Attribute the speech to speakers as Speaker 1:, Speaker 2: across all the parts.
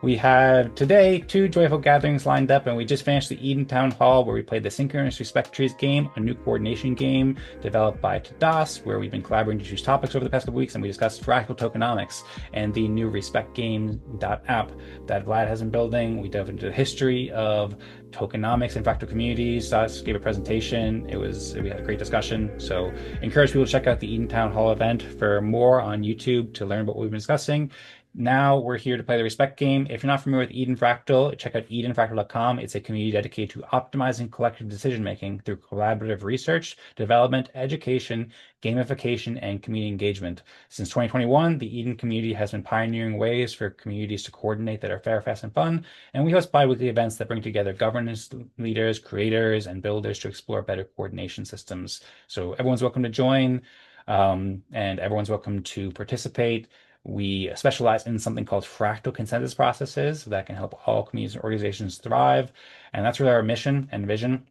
Speaker 1: We have today 2 joyful gatherings lined up, and we just finished the Eden Town Hall where we played the Synchronous Respect Trees game, a new coordination game developed by Tadas, where we've been collaborating to choose topics over the past couple weeks, and we discussed Fractal Tokenomics and the new Respect Game app that Vlad has been building. We dove into the history of tokenomics and fractal communities. Tadas gave a presentation. We had a great discussion. So encourage people to check out the Eden Town Hall event for more on YouTube to learn about what we've been discussing. Now we're here to play the Respect game. If you're not familiar with Eden Fractal, check out edencreators.com. It's a community dedicated to optimizing collective decision-making through collaborative research, development, education, gamification, and community engagement. Since 2021, the Eden community has been pioneering ways for communities to coordinate that are fair, fast, and fun. And we host bi-weekly events that bring together governance leaders, creators, and builders to explore better coordination systems. So everyone's welcome to join, and everyone's welcome to participate. We specialize in something called fractal consensus processes that can help all communities and organizations thrive. And that's really our mission and vision,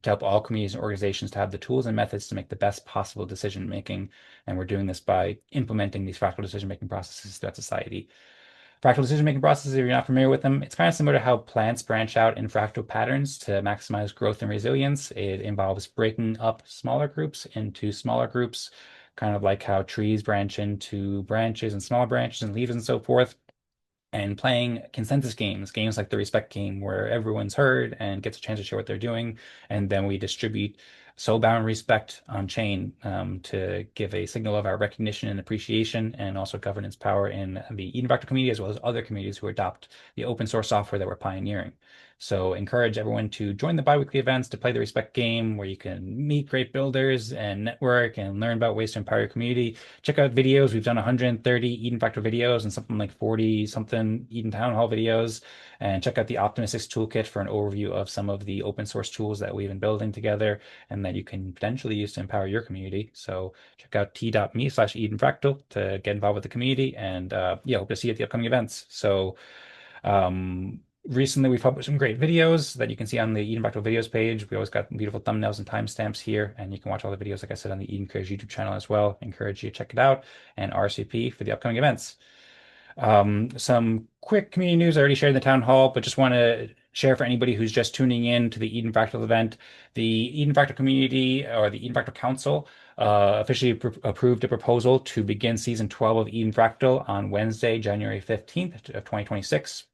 Speaker 1: to help all communities and organizations to have the tools and methods to make the best possible decision making. And we're doing this by implementing these fractal decision making processes throughout society. Fractal decision making processes, if you're not familiar with them, it's kind of similar to how plants branch out in fractal patterns to maximize growth and resilience. It involves breaking up smaller groups into smaller groups, kind of like how trees branch into branches and smaller branches and leaves and so forth, and playing consensus games like the Respect game, where everyone's heard and gets a chance to share what they're doing, and then we distribute soul-bound respect on chain to give a signal of our recognition and appreciation, and also governance power in the Eden Fractal community, as well as other communities who adopt the open source software that we're pioneering. So encourage everyone to join the biweekly events to play the Respect game, where you can meet great builders and network and learn about ways to empower your community. Check out videos. We've done 130 Eden Fractal videos and something like 40 something Eden Town Hall videos. And check out the Optimistics Toolkit for an overview of some of the open source tools that we've been building together and that you can potentially use to empower your community. So check out t.me/Eden Fractal to get involved with the community, and yeah, hope to see you at the upcoming events. So recently, we've published some great videos that you can see on the Eden Fractal videos page. We always got beautiful thumbnails and timestamps here, and you can watch all the videos, like I said, on the Eden Creators YouTube channel as well. Encourage you to check it out, and RSVP for the upcoming events. Some quick community news I already shared in the town hall, but just want to share for anybody who's just tuning in to the Eden Fractal event. The Eden Fractal community, or the Eden Fractal Council, officially approved a proposal to begin season 12 of Eden Fractal on Wednesday, January 15th of 2026.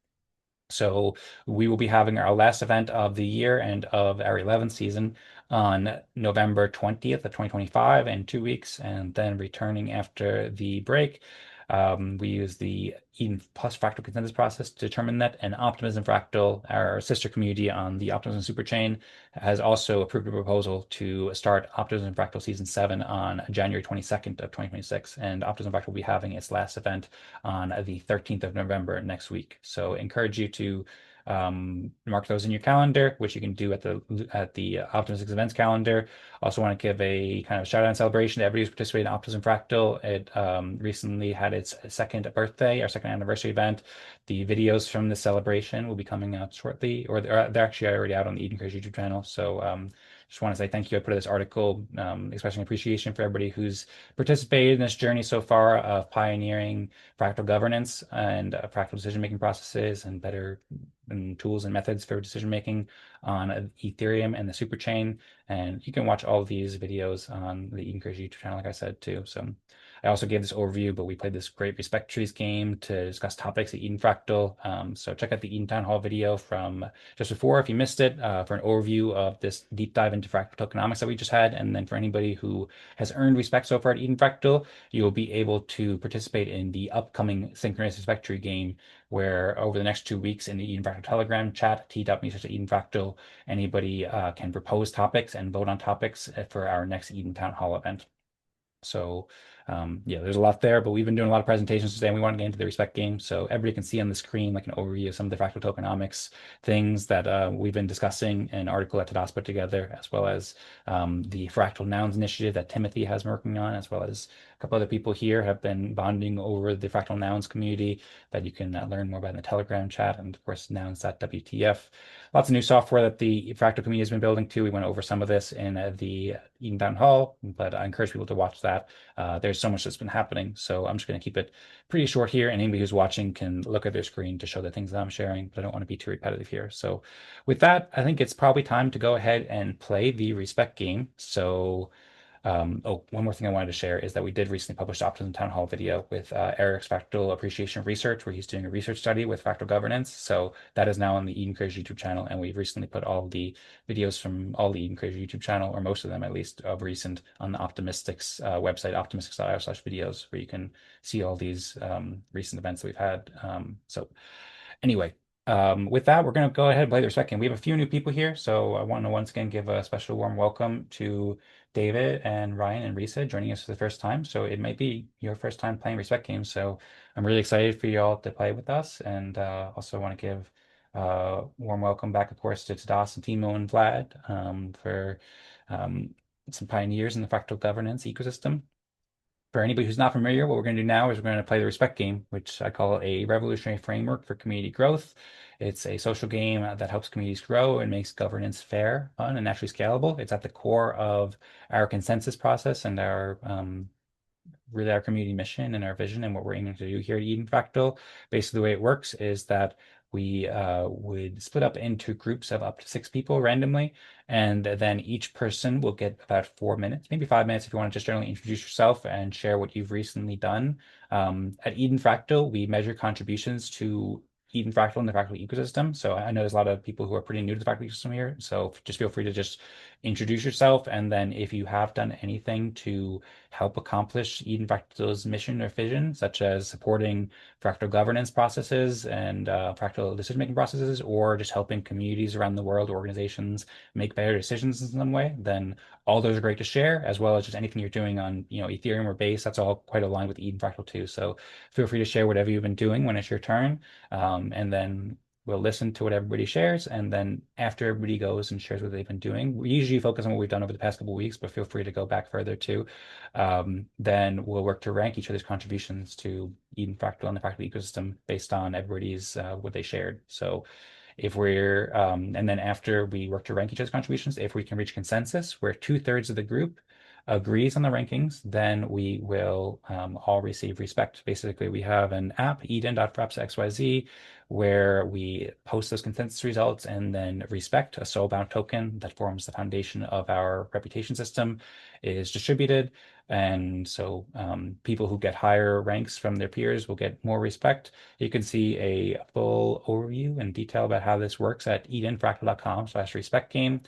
Speaker 1: So we will be having our last event of the year and of our 11th season on November 20th of 2025 in 2 weeks, and then returning after the break. We use the Eden plus fractal consensus process to determine that, and Optimism Fractal, our sister community on the Optimism Superchain, has also approved a proposal to start Optimism Fractal Season 7 on January 22nd of 2026, and Optimism Fractal will be having its last event on the 13th of November next week. So encourage you to mark those in your calendar, which you can do at the Optimism events calendar. Also want to give a kind of shout out and celebration to everybody who's participated in Optimism Fractal. It recently had its second birthday, our second anniversary event. The videos from the celebration will be coming out shortly, or they're actually already out on the Eden Creators YouTube channel. So just want to say thank you. I put this article expressing appreciation for everybody who's participated in this journey so far of pioneering fractal governance and fractal decision-making processes and better tools and methods for decision making on Ethereum and the Superchain. And you can watch all of these videos on the Eden Creators YouTube channel, like I said, too. So I also gave this overview, but we played this great Respect Trees game to discuss topics at Eden Fractal. So check out the Eden Town Hall video from just before if you missed it, for an overview of this deep dive into fractal tokenomics that we just had. And then for anybody who has earned respect so far at Eden Fractal, you will be able to participate in the upcoming synchronous Respect Tree game, where over the next 2 weeks in the Eden Fractal Telegram chat, t.me/Eden Fractal, anybody can propose topics and vote on topics for our next Eden Town Hall event. So yeah, there's a lot there, but we've been doing a lot of presentations today, and we want to get into the Respect game. So everybody can see on the screen like an overview of some of the fractal tokenomics things that we've been discussing, an article that Tadas put together, as well as the Fractal Nouns initiative that Timothy has been working on, as well as a couple other people here have been bonding over the Fractal Nouns community that you can learn more about in the Telegram chat, and of course nouns.wtf. Lots of new software that the Fractal community has been building too. We went over some of this in the Eden Town Hall, but I encourage people to watch that. There's there's so much that's been happening. So I'm just going to keep it pretty short here, and anybody who's watching can look at their screen to show the things that I'm sharing, but I don't want to be too repetitive here. So with that, I think it's probably time to go ahead and play the respect game. So oh, one more thing I wanted to share is that we did recently publish the Optimism Town Hall video with Eric's Fractal Appreciation Research, where he's doing a research study with fractal governance. So that is now on the Eden Creators YouTube channel, and we've recently put all the videos from all the Eden Creators YouTube channel, or most of them at least, of recent on the Optimistics website, optimistics.io/videos, where you can see all these recent events that we've had. So anyway, with that, we're going to go ahead and play the respect game. We have a few new people here, so I want to once again give a special warm welcome to David and Ryan and Risa joining us for the first time. So it might be your first time playing respect games. So I'm really excited for you all to play with us, and also want to give warm welcome back, of course, to Tadas and Timo and Vlad for some pioneers in the fractal governance ecosystem. For anybody who's not familiar, what we're going to do now is we're going to play the respect game, which I call a revolutionary framework for community growth. It's a social game that helps communities grow and makes governance fair, fun, and actually scalable. It's at the core of our consensus process and our really our community mission and our vision and what we're aiming to do here at Eden Fractal. Basically, the way it works is that we would split up into groups of up to 6 people randomly, and then each person will get about 4 minutes, maybe 5 minutes, if you want to just generally introduce yourself and share what you've recently done. At Eden Fractal, we measure contributions to Eden Fractal and the Fractal ecosystem. So I know there's a lot of people who are pretty new to the Fractal ecosystem here. So just feel free to just introduce yourself. And then if you have done anything to help accomplish Eden Fractal's mission or vision, such as supporting fractal governance processes and fractal decision-making processes, or just helping communities around the world, organizations make better decisions in some way, then all those are great to share, as well as just anything you're doing on, Ethereum or Base. That's all quite aligned with Eden Fractal too. So feel free to share whatever you've been doing when it's your turn, and then we'll listen to what everybody shares, and then after everybody goes and shares what they've been doing, we usually focus on what we've done over the past couple of weeks, but feel free to go back further too. Then we'll work to rank each other's contributions to Eden Fractal and the Fractal ecosystem based on everybody's what they shared. So if we're and then after we work to rank each other's contributions, if we can reach consensus where 2/3 of the group agrees on the rankings, then we will all receive respect. Basically, we have an app, eden.fraps.xyz, where we post those consensus results, and then respect, a soul-bound token that forms the foundation of our reputation system, is distributed. And so people who get higher ranks from their peers will get more respect. You can see a full overview and detail about how this works at edenfractal.com/respect game.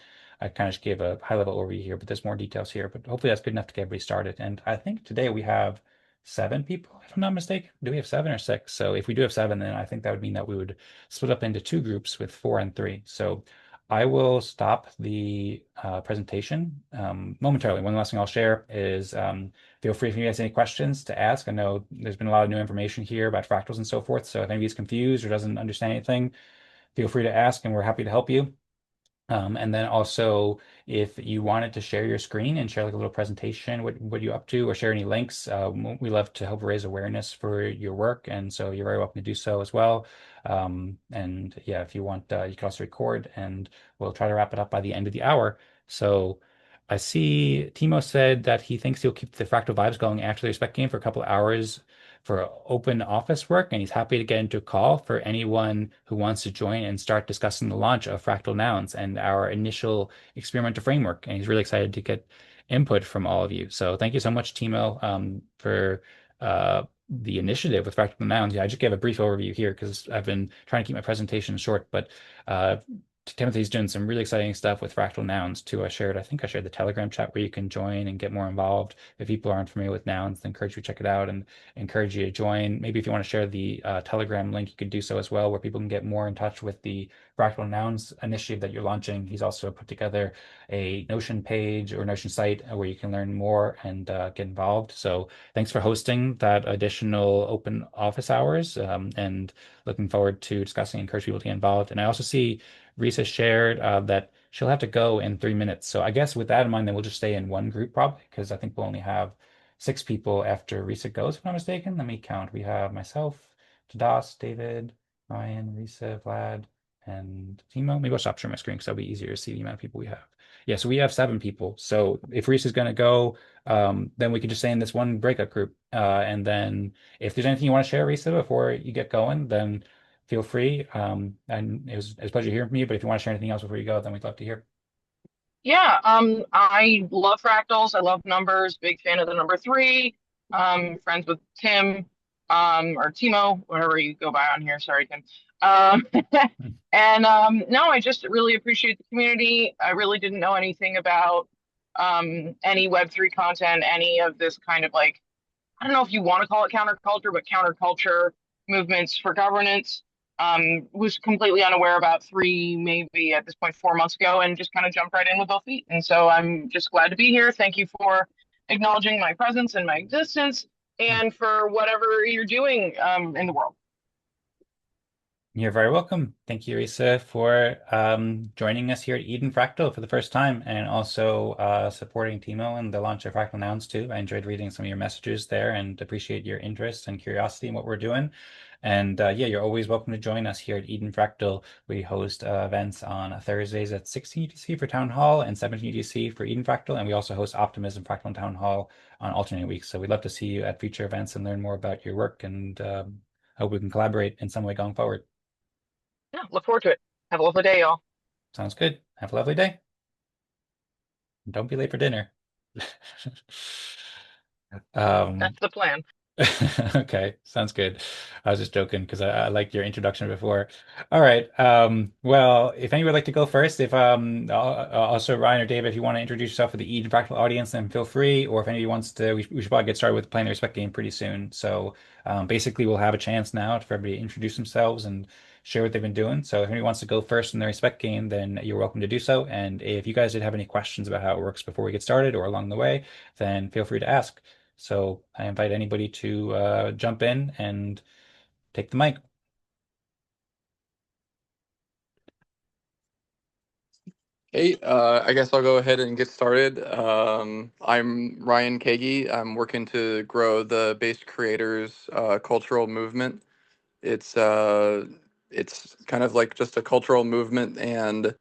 Speaker 1: I kind of just gave a high level overview here, but there's more details here. But hopefully that's good enough to get everybody started. And I think today we have 7 people, if I'm not mistaken. Do we have 7 or 6? So if we do have 7, then I think that would mean that we would split up into 2 groups with 4 and 3. So I will stop the presentation momentarily. One last thing I'll share is feel free if you guys have any questions to ask. I know there's been a lot of new information here about fractals and so forth. So if anybody's confused or doesn't understand anything, feel free to ask, and we're happy to help you. And then also, if you wanted to share your screen and share like a little presentation, what you're up to, or share any links, we love to help raise awareness for your work. And so you're very welcome to do so as well. And yeah, if you want, you can also record, and we'll try to wrap it up by the end of the hour. So I see Timo said that he thinks he'll keep the fractal vibes going after the respect game for a couple of hours for open office work, and he's happy to get into a call for anyone who wants to join and start discussing the launch of Fractal Nouns and our initial experimental framework. And he's really excited to get input from all of you. So thank you so much, Timo, for the initiative with Fractal Nouns. Yeah, I just gave a brief overview here because I've been trying to keep my presentation short, but Timothy's doing some really exciting stuff with Fractal Nouns too. I think I shared the Telegram chat where you can join and get more involved. If people aren't familiar with Nouns, I encourage you to check it out and encourage you to join. Maybe if you want to share the Telegram link, you could do so as well, where people can get more in touch with the Fractal Nouns initiative that you're launching. He's also put together a Notion page or Notion site where you can learn more and get involved. So thanks for hosting that additional open office hours, and looking forward to discussing, encourage people to get involved. And I also see Risa shared that she'll have to go in 3 minutes. So I guess with that in mind, then we'll just stay in one group probably, because I think we'll only have 6 people after Risa goes, if I'm not mistaken. Let me count. We have myself, Tadas, David, Ryan, Risa, Vlad, and Timo. Maybe I'll stop sharing my screen because that'll be easier to see the amount of people we have. Yeah, so we have 7 people. So if Reese is going to go, then we could just stay in this one breakout group. And then if there's anything you want to share, Risa, before you get going, then feel free. And it was a pleasure hearing from you. But if you want to share anything else before you go, then we'd love to hear.
Speaker 2: Yeah, I love fractals. I love numbers. Big fan of the number three. Friends with Tim, or Timo, whatever you go by on here. Sorry, Tim. Um, and no, I just really appreciate the community. I really didn't know anything about any Web3 content, any of this kind of like, I don't know if you want to call it counterculture, but counterculture movements for governance. Was completely unaware about three, maybe at this point, 4 months ago, and just kind of jumped right in with both feet. And so I'm just glad to be here. Thank you for acknowledging my presence and my existence, and for whatever you're doing in the world.
Speaker 1: You're very welcome. Thank you, Risa, for joining us here at Eden Fractal for the first time and also supporting Timo and the launch of Fractal Nouns too. I enjoyed reading some of your messages there and appreciate your interest and curiosity in what we're doing. And yeah, you're always welcome to join us here at Eden Fractal. We host events on Thursdays at 16 UTC for Town Hall and 17 UTC for Eden Fractal. And we also host Optimism Fractal and Town Hall on alternate weeks. So we'd love to see you at future events and learn more about your work and hope we can collaborate in some way going forward.
Speaker 2: Yeah, look forward to it. Have a lovely day, y'all.
Speaker 1: Sounds good. Have a lovely day. Don't be late for dinner. Um,
Speaker 2: That's the plan.
Speaker 1: okay, sounds good. I was just joking because I liked your introduction before. All right. Well, if anyone would like to go first, if also Ryan or Dave, if you want to introduce yourself for the Eden Fractal audience, then feel free. Or if anybody wants to, we should probably get started with playing the respect game pretty soon. So basically, we'll have a chance now for everybody to introduce themselves and share what they've been doing. So if anybody wants to go first in the respect game, then you're welcome to do so. And if you guys did have any questions about how it works before we get started or along the way, then feel free to ask. So I invite anybody to jump in and take the mic.
Speaker 3: Hey, I guess I'll go ahead and get started. I'm Ryan Kagi. I'm working to grow the Based Creators cultural movement. It's uh, it's kind of like just a cultural movement and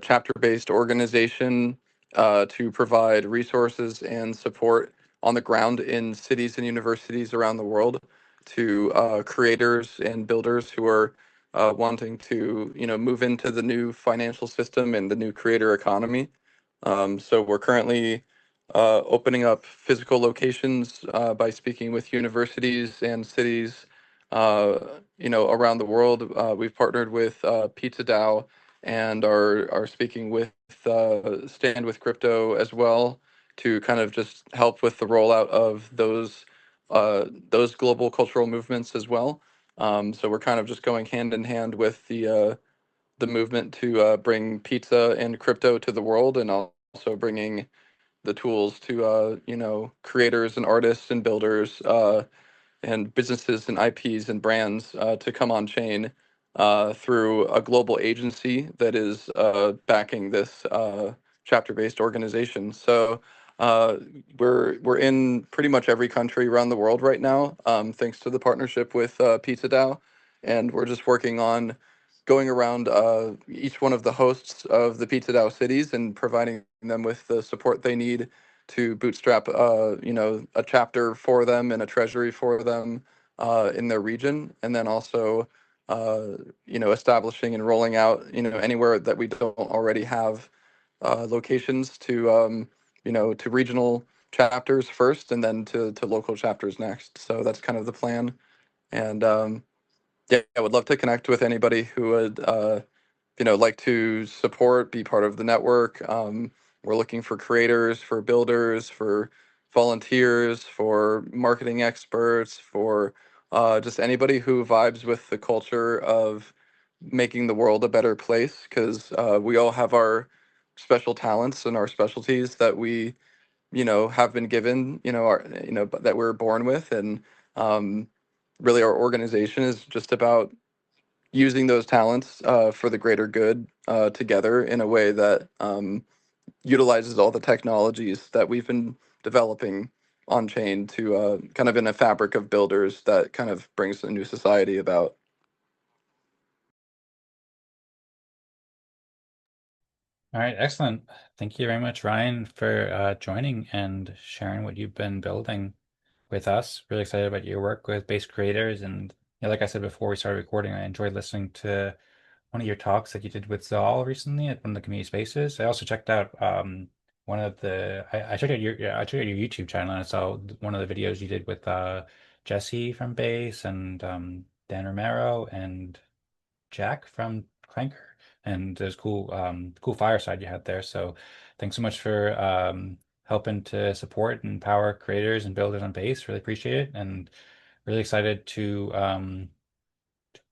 Speaker 3: chapter-based organization to provide resources and support on the ground in cities and universities around the world to creators and builders who are wanting to, move into the new financial system and the new creator economy. So we're currently opening up physical locations by speaking with universities and cities, uh, around the world. We've partnered with Pizza DAO and are speaking with Stand with Crypto as well to kind of just help with the rollout of those global cultural movements as well. So we're kind of just going hand in hand with the movement to bring pizza and crypto to the world, and also bringing the tools to creators and artists and builders and businesses and IPs and brands to come on chain through a global agency that is backing this chapter-based organization. So uh, we're in pretty much every country around the world right now, thanks to the partnership with Pizza DAO, and we're just working on going around each one of the hosts of the Pizza DAO cities and providing them with the support they need to bootstrap, a chapter for them and a treasury for them in their region, and then also, establishing and rolling out, anywhere that we don't already have locations to, to regional chapters first, and then to local chapters next. So that's kind of the plan, and yeah, I would love to connect with anybody who would, like to support, be part of the network. We're looking for creators, for builders, for volunteers, for marketing experts, for just anybody who vibes with the culture of making the world a better place. Because we all have our special talents and our specialties that we, have been given, but that we're born with, and um, really our organization is just about using those talents for the greater good together in a way that utilizes all the technologies that we've been developing on chain to kind of in a fabric of builders that kind of brings a new society about.
Speaker 1: All right, excellent. Thank you very much, Ryan, for joining and sharing what you've been building with us. Really excited about your work with base creators. And yeah, like I said before we started recording, I enjoyed listening to one of your talks that you did with Zal recently at one of the community spaces. I also checked out one of the I checked out your yeah, I checked out your YouTube channel and I saw one of the videos you did with Jesse from Base and Dan Romero and Jack from Clanker. And there's cool fireside you had there. So thanks so much for helping to support and empower creators and builders on Base. Really appreciate it and really excited to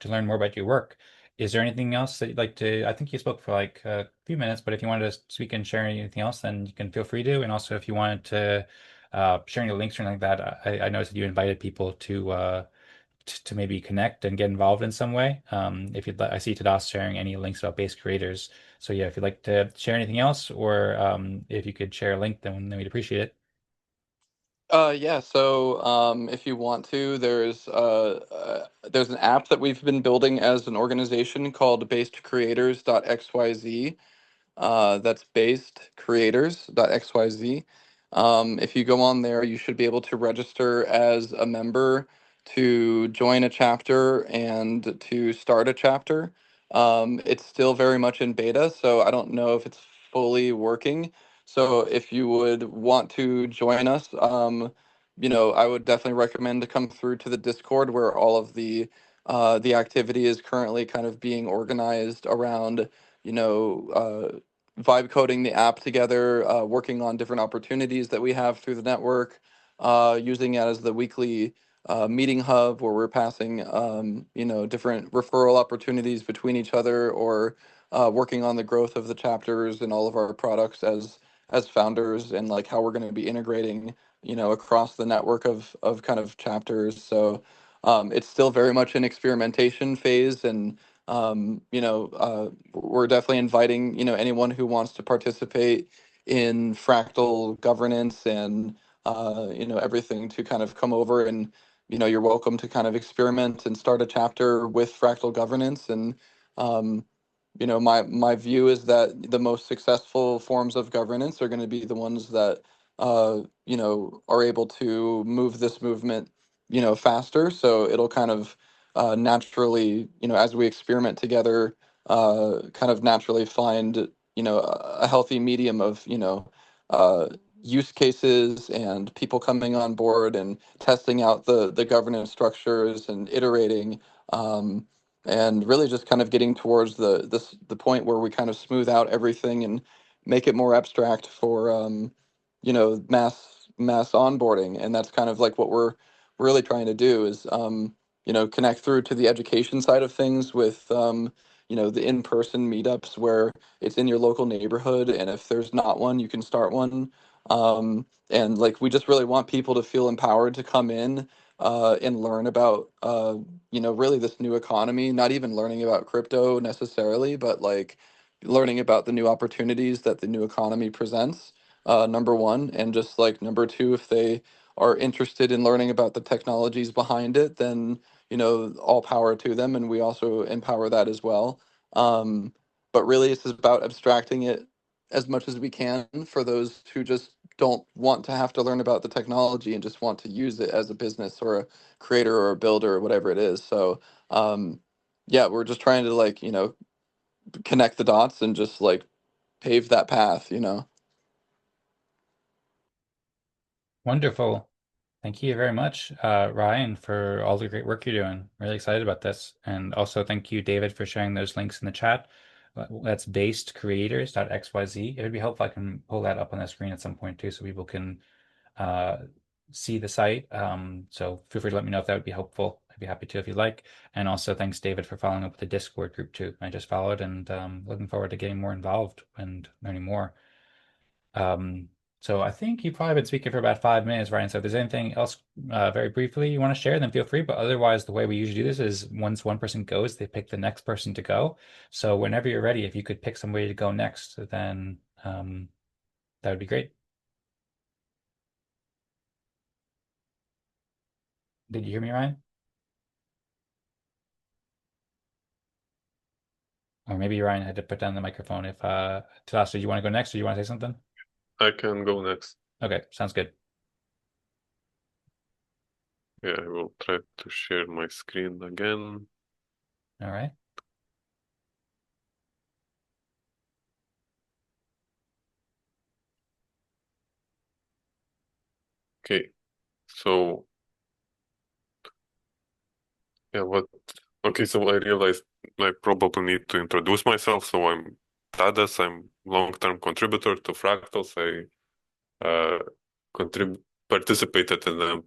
Speaker 1: learn more about your work. Is there anything else that you'd like to? I think you spoke for like a few minutes, but if you wanted to speak and share anything else, then you can feel free to. And also, if you wanted to share any links or anything like that, I noticed that you invited people to maybe connect and get involved in some way. If you'd like, I see Tadas sharing any links about base creators. So yeah, if you'd like to share anything else, or if you could share a link, then we'd appreciate it.
Speaker 3: Yeah, so if you want to, there's an app that we've been building as an organization called basedcreators.xyz. That's based creators.xyz. If you go on there, you should be able to register as a member to join a chapter and to start a chapter. It's still very much in beta, so I don't know if it's fully working. So if you would want to join us, I would definitely recommend to come through to the Discord where all of the activity is currently kind of being organized around, you know, vibe coding the app together, working on different opportunities that we have through the network, using it as the weekly meeting hub where we're passing, different referral opportunities between each other, or working on the growth of the chapters and all of our products as founders, and like how we're going to be integrating, across the network of kind of chapters. So it's still very much an experimentation phase, and we're definitely inviting, anyone who wants to participate in fractal governance and, everything to kind of come over, and, you're welcome to kind of experiment and start a chapter with fractal governance. And, my view is that the most successful forms of governance are going to be the ones that, are able to move this movement, faster. So it'll kind of naturally, as we experiment together, kind of naturally find, a healthy medium of, uh, use cases and people coming on board and testing out the governance structures and iterating, and really just kind of getting towards the point where we kind of smooth out everything and make it more abstract for, mass onboarding. And that's kind of like what we're really trying to do is, connect through to the education side of things with, the in-person meetups where it's in your local neighborhood, and if there's not one, you can start one. And like we just really want people to feel empowered to come in, and learn about, really this new economy, not even learning about crypto necessarily, but like learning about the new opportunities that the new economy presents, number one. And just like number two, if they are interested in learning about the technologies behind it, then, all power to them, and we also empower that as well. But really, it's about abstracting it as much as we can for those who just don't want to have to learn about the technology and just want to use it as a business or a creator or a builder or whatever it is. So, yeah, we're just trying to like, connect the dots and just like pave that path.
Speaker 1: Wonderful. Thank you very much, Ryan, for all the great work you're doing. Really excited about this. And also thank you, David, for sharing those links in the chat. That's basedcreators.xyz. It would be helpful if I can pull that up on the screen at some point too, so people can uh, see the site. So feel free to let me know if that would be helpful. I'd be happy to if you'd like. And also thanks, David, for following up with the Discord group too. I just followed and looking forward to getting more involved and learning more. Um, so I think you've probably been speaking for about 5 minutes, Ryan. So if there's anything else very briefly you want to share, then feel free. But otherwise, the way we usually do this is once one person goes, they pick the next person to go. So whenever you're ready, if you could pick somebody to go next, then that would be great. Did you hear me, Ryan? Or maybe Ryan had to put down the microphone. If Tadas, do you want to go next, or do you want to say something?
Speaker 4: I can go next.
Speaker 1: Okay, sounds good.
Speaker 4: Yeah, I will try to share my screen again.
Speaker 1: All right.
Speaker 4: Okay, so yeah, okay, so I realized I probably need to introduce myself. So I'm Tadas, I'm long-term contributor to Fractals. I participated in them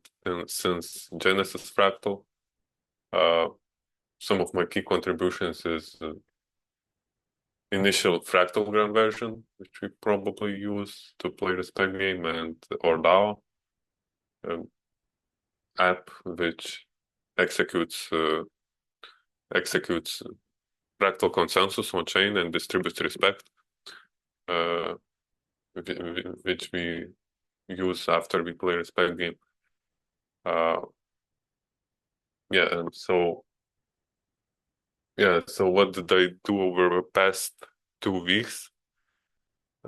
Speaker 4: since Genesis Fractal. Some of my key contributions is initial Fractalgram version, which we probably use to play Respect game, and ORDAO app, which executes Fractal consensus on chain and distributes respect, which we use after we play Respect game. Yeah, and so what did I do over the past 2 weeks?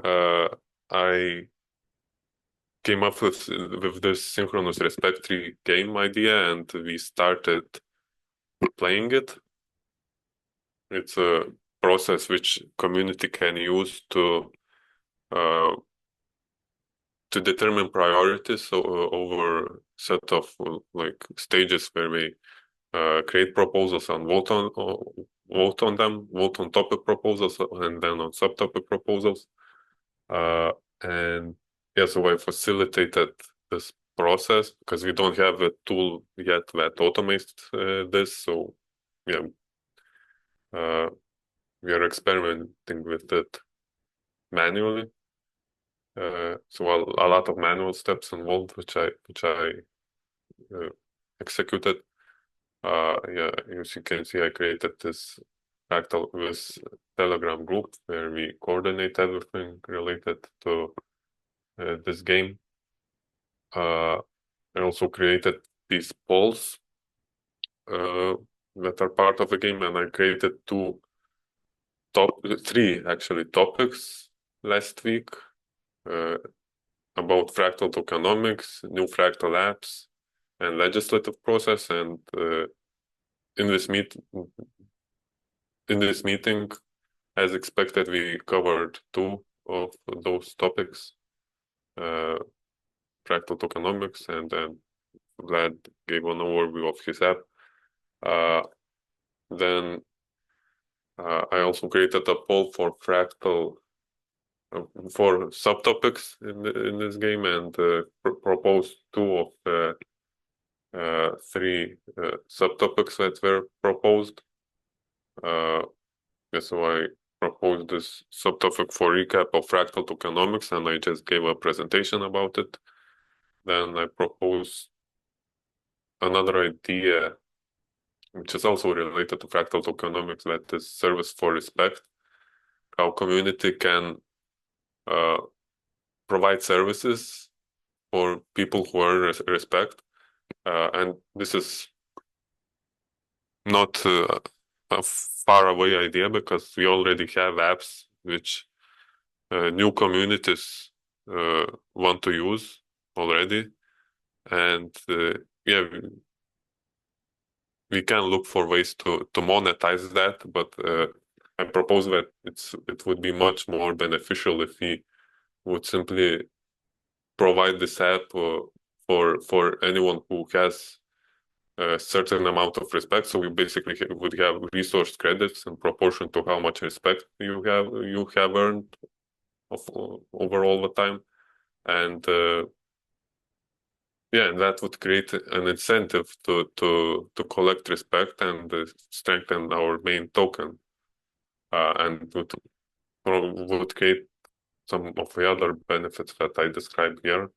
Speaker 4: I came up with this synchronous respect tree game idea, and we started playing it. It's a process which community can use to determine priorities over set of like stages where we create proposals and vote on them, vote on topic proposals, and then on subtopic proposals. And yeah, so I facilitated this process because we don't have a tool yet that automates this. So yeah, we are experimenting with it manually. So a lot of manual steps involved, which I executed. Yeah, as you can see, I created this Fractal with Telegram group where we coordinate everything related to this game. I also created these polls that are part of the game, and I created three actually topics last week about fractal tokenomics, new fractal apps, and legislative process. And in this meeting, as expected, we covered two of those topics, fractal tokenomics, and then Vlad gave an overview of his app. Then I also created a poll for fractal for subtopics in this game, and proposed two of the three subtopics that were proposed. Yeah, so I proposed this subtopic for recap of fractal tokenomics, and I just gave a presentation about it. Then I proposed another idea, which is also related to fractal tokenomics, that is service for respect. How community can provide services for people who earn respect. And this is not a far away idea, because we already have apps which new communities want to use already. And yeah, we can look for ways to monetize that, but I propose that it would be much more beneficial if we would simply provide this app for anyone who has a certain amount of respect. So we basically would have resource credits in proportion to how much respect you have earned over the time, and yeah, and that would create an incentive to collect respect and strengthen our main token, and would create some of the other benefits that I described here.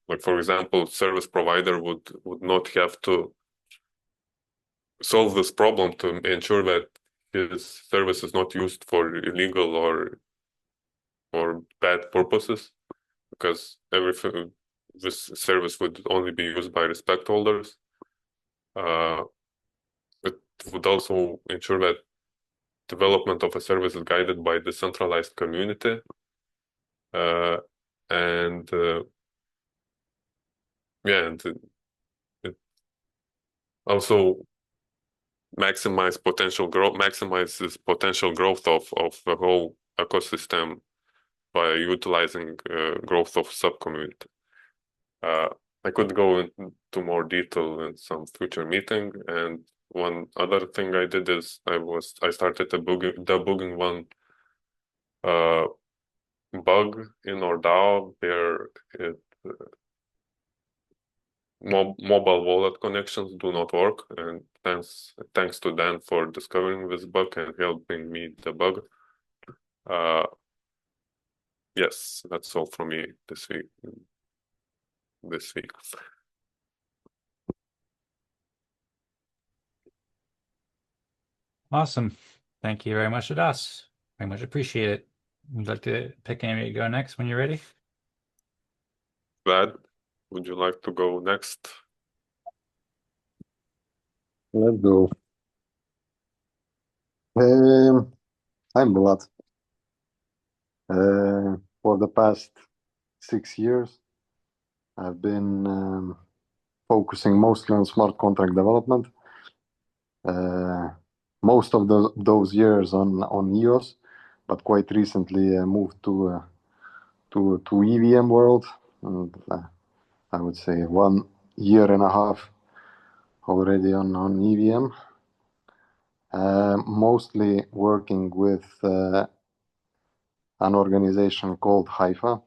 Speaker 4: Like for example, service provider would not have to solve this problem to ensure that his service is not used for illegal or bad purposes, because everything, this service would only be used by respect holders. It would also ensure that development of a service is guided by decentralized community, and yeah, and it also maximizes potential growth of the whole ecosystem by utilizing growth of subcommunity. I could go into more detail in some future meeting. And one other thing I did is I started debugging one bug in ORDAO where mobile wallet connections do not work, and thanks to Dan for discovering this bug and helping me debug. Yes, that's all from me this week.
Speaker 1: Awesome. Thank you very much, Tadas. Very much appreciate it. Would you like to pick anybody to go next when you're ready?
Speaker 4: Vlad, would you like to go next?
Speaker 5: Let's go. I'm Vlad. For the past 6 years, I've been focusing mostly on smart contract development. Most of those years on EOS, but quite recently I moved to EVM world, and I would say 1.5 years already on EVM. Mostly working with an organization called Hypha.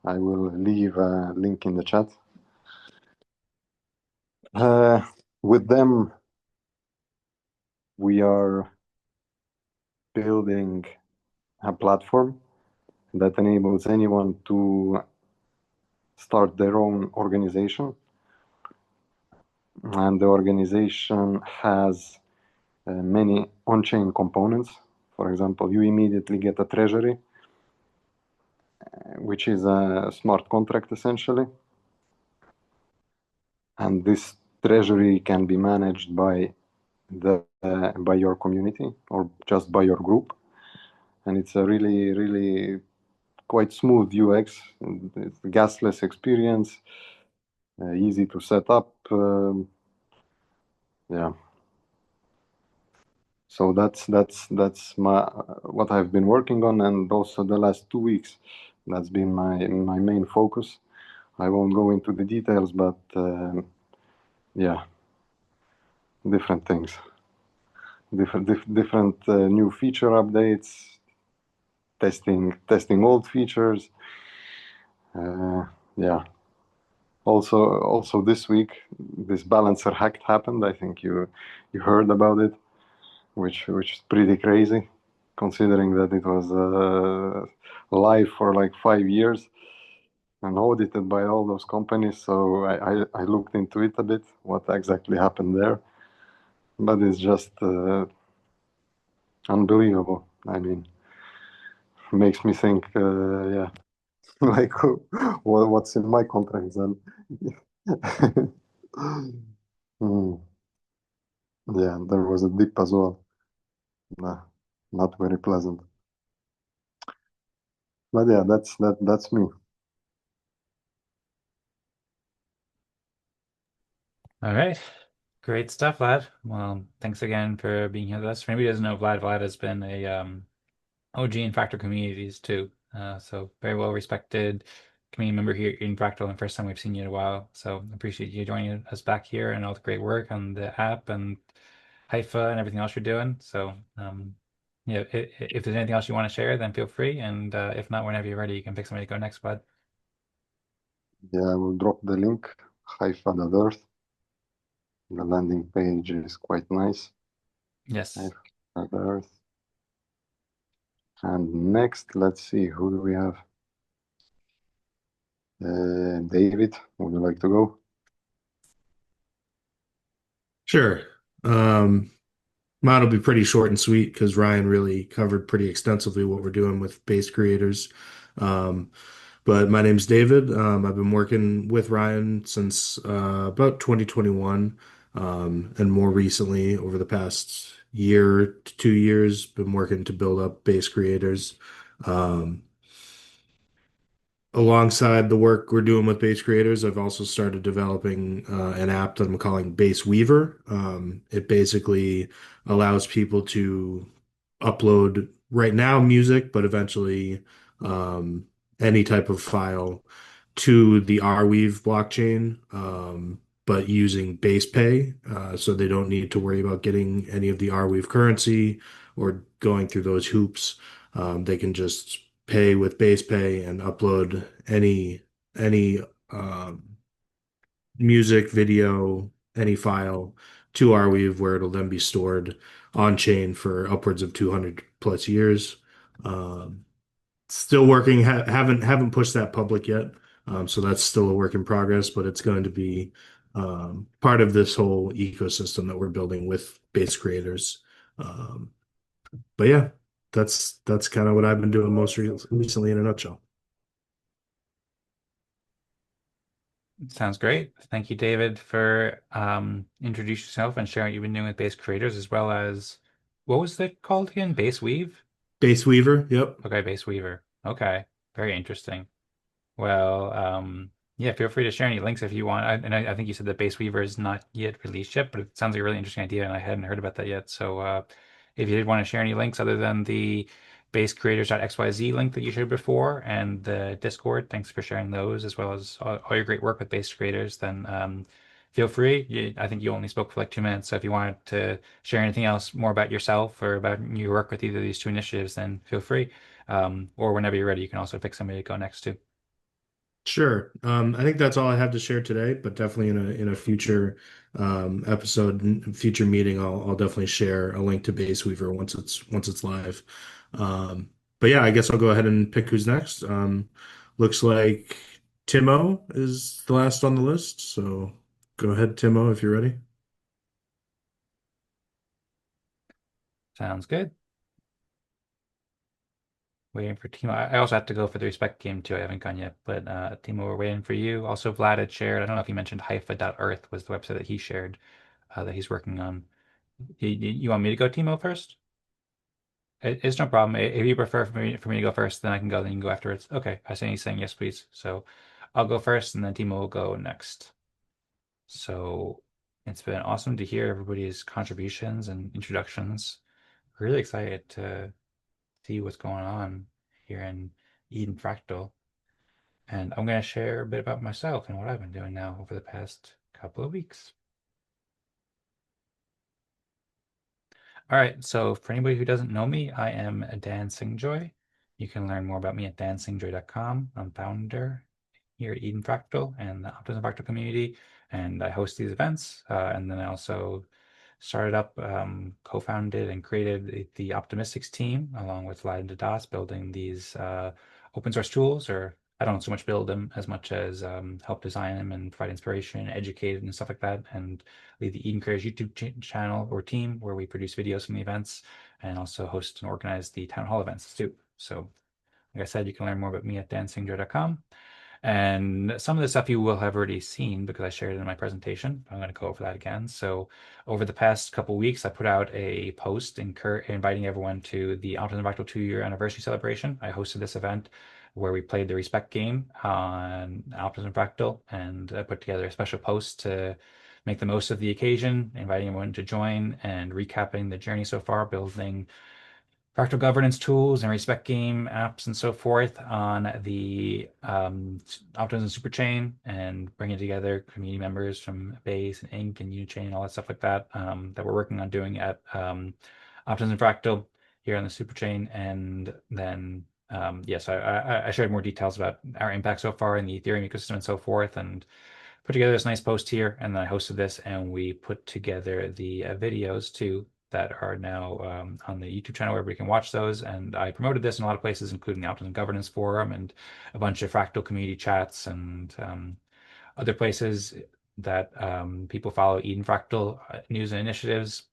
Speaker 5: I will leave a link in the chat. With them, we are building a platform that enables anyone to start their own organization. And the organization has many on-chain components. For example, you immediately get a treasury, which is a smart contract essentially. And this treasury can be managed by your community or just by your group. And it's a really, really quite smooth UX. It's a gasless experience, easy to set up. Yeah. So that's what I've been working on, and also the last 2 weeks, that's been my main focus. I won't go into the details, but yeah, different things, different new feature updates, testing old features. Yeah. Also this week, this balancer hack happened. I think you heard about it, which is pretty crazy, considering that it was live for like 5 years and audited by all those companies. So I looked into it a bit, what exactly happened there. But it's just unbelievable. I mean, makes me think, yeah, like what's in my contracts then? Hmm. Yeah, there was a dip as well. Not very pleasant. But yeah, that's me.
Speaker 1: All right. Great stuff, Vlad. Well, thanks again for being here with us. For anybody who doesn't know, Vlad has been a OG in Fractal communities too. So very well respected community member here in Fractal, and first time we've seen you in a while. So appreciate you joining us back here and all the great work on the app and Hypha and everything else you're doing. So yeah, if there's anything else you want to share, then feel free. And if not, whenever you're ready, you can pick somebody to go next, Vlad.
Speaker 5: Yeah, I will drop the link, hypha.earth. The landing page is quite nice.
Speaker 1: Yes.
Speaker 5: Hypha.earth. And next, let's see, who do we have? David, would you like to go?
Speaker 6: Sure. Mine will be pretty short and sweet because Ryan really covered pretty extensively what we're doing with base creators. But my name's David. I've been working with Ryan since about 2021, and more recently over the past year to 2 years. Been working to build up base creators. Um, Alongside the work we're doing with base creators, I've also started developing an app that I'm calling Base Weaver. It basically allows people to upload right now music, but eventually um, any type of file to the Arweave blockchain, but using base pay. So they don't need to worry about getting any of the Arweave currency or going through those hoops. They can just pay with base pay and upload any um, music, video, any file to Arweave, where it'll then be stored on chain for upwards of 200 plus years. Um, Still working, haven't pushed that public yet. So that's still a work in progress, but it's going to be part of this whole ecosystem that we're building with base creators. Um, but yeah, that's kind of what I've been doing most recently in a nutshell.
Speaker 1: Sounds great. Thank you, David, for introducing yourself and sharing what you've been doing with base creators, as well as what was it called again? Base Weave?
Speaker 6: Base Weaver, yep.
Speaker 1: Okay, Base Weaver. Okay, very interesting. Well, yeah, feel free to share any links if you want. I think you said that Base Weaver is not yet released yet, but it sounds like a really interesting idea, and I hadn't heard about that yet. So, if you did want to share any links other than the basecreators.xyz link that you shared before and the Discord, thanks for sharing those, as well as all your great work with Base Creators, then feel free. I think you only spoke for like 2 minutes, so if you wanted to share anything else more about yourself or about your work with either of these two initiatives, then feel free. Or whenever you're ready, you can also pick somebody to go next to.
Speaker 6: Sure. I think that's all I have to share today, but definitely in a future episode, future meeting, I'll definitely share a link to Base Weaver once it's live. But yeah, I guess I'll go ahead and pick who's next. Looks like Timo is the last on the list, so go ahead, Timo, if you're ready.
Speaker 1: Sounds good. Waiting for Timo. I also have to go for the respect game too. I haven't gone yet, but Timo, we're waiting for you. Also, Vlad had shared. I don't know if you mentioned Hypha.earth was the website that he shared that he's working on. You want me to go, Timo, first? It's no problem. If you prefer for me to go first, then I can go. Then you can go afterwards. Okay. I see he's saying yes, please. So I'll go first, and then Timo will go next. So it's been awesome to hear everybody's contributions and introductions. Really excited to see what's going on here in Eden Fractal. And I'm going to share a bit about myself and what I've been doing now over the past couple of weeks. All right, so for anybody who doesn't know me, I am Dan Singjoy. You can learn more about me at dansingjoy.com. I'm founder here at Eden Fractal and the Optimism Fractal community, and I host these events. And then I also started up, co-founded and created the Optimistics team along with Vlad and Tadas, building these open source tools, or I don't so much build them as much as help design them and provide inspiration, educate and stuff like that, and lead the Eden Creators YouTube channel or team where we produce videos from the events and also host and organize the town hall events too. So like I said, you can learn more about me at dancingjoy.com. And some of the stuff you will have already seen because I shared it in my presentation. I'm going to go over that again. So over the past couple weeks, I put out a post inviting everyone to the Optimism Fractal 2-year anniversary celebration. I hosted this event where we played the respect game on Optimism Fractal, and I put together a special post to make the most of the occasion, inviting everyone to join and recapping the journey so far, building fractal governance tools and respect game apps and so forth on the Optimism Superchain, and bringing together community members from Base and Inc. and Unichain and all that stuff like that that we're working on doing at Optimism Fractal here on the Superchain. And then, yes, I shared more details about our impact so far in the Ethereum ecosystem and so forth, and put together this nice post here. And then I hosted this, and we put together the videos too that are now on the YouTube channel where everybody can watch those. And I promoted this in a lot of places, including the Optimism Governance Forum and a bunch of Fractal community chats and other places that people follow Eden Fractal news and initiatives.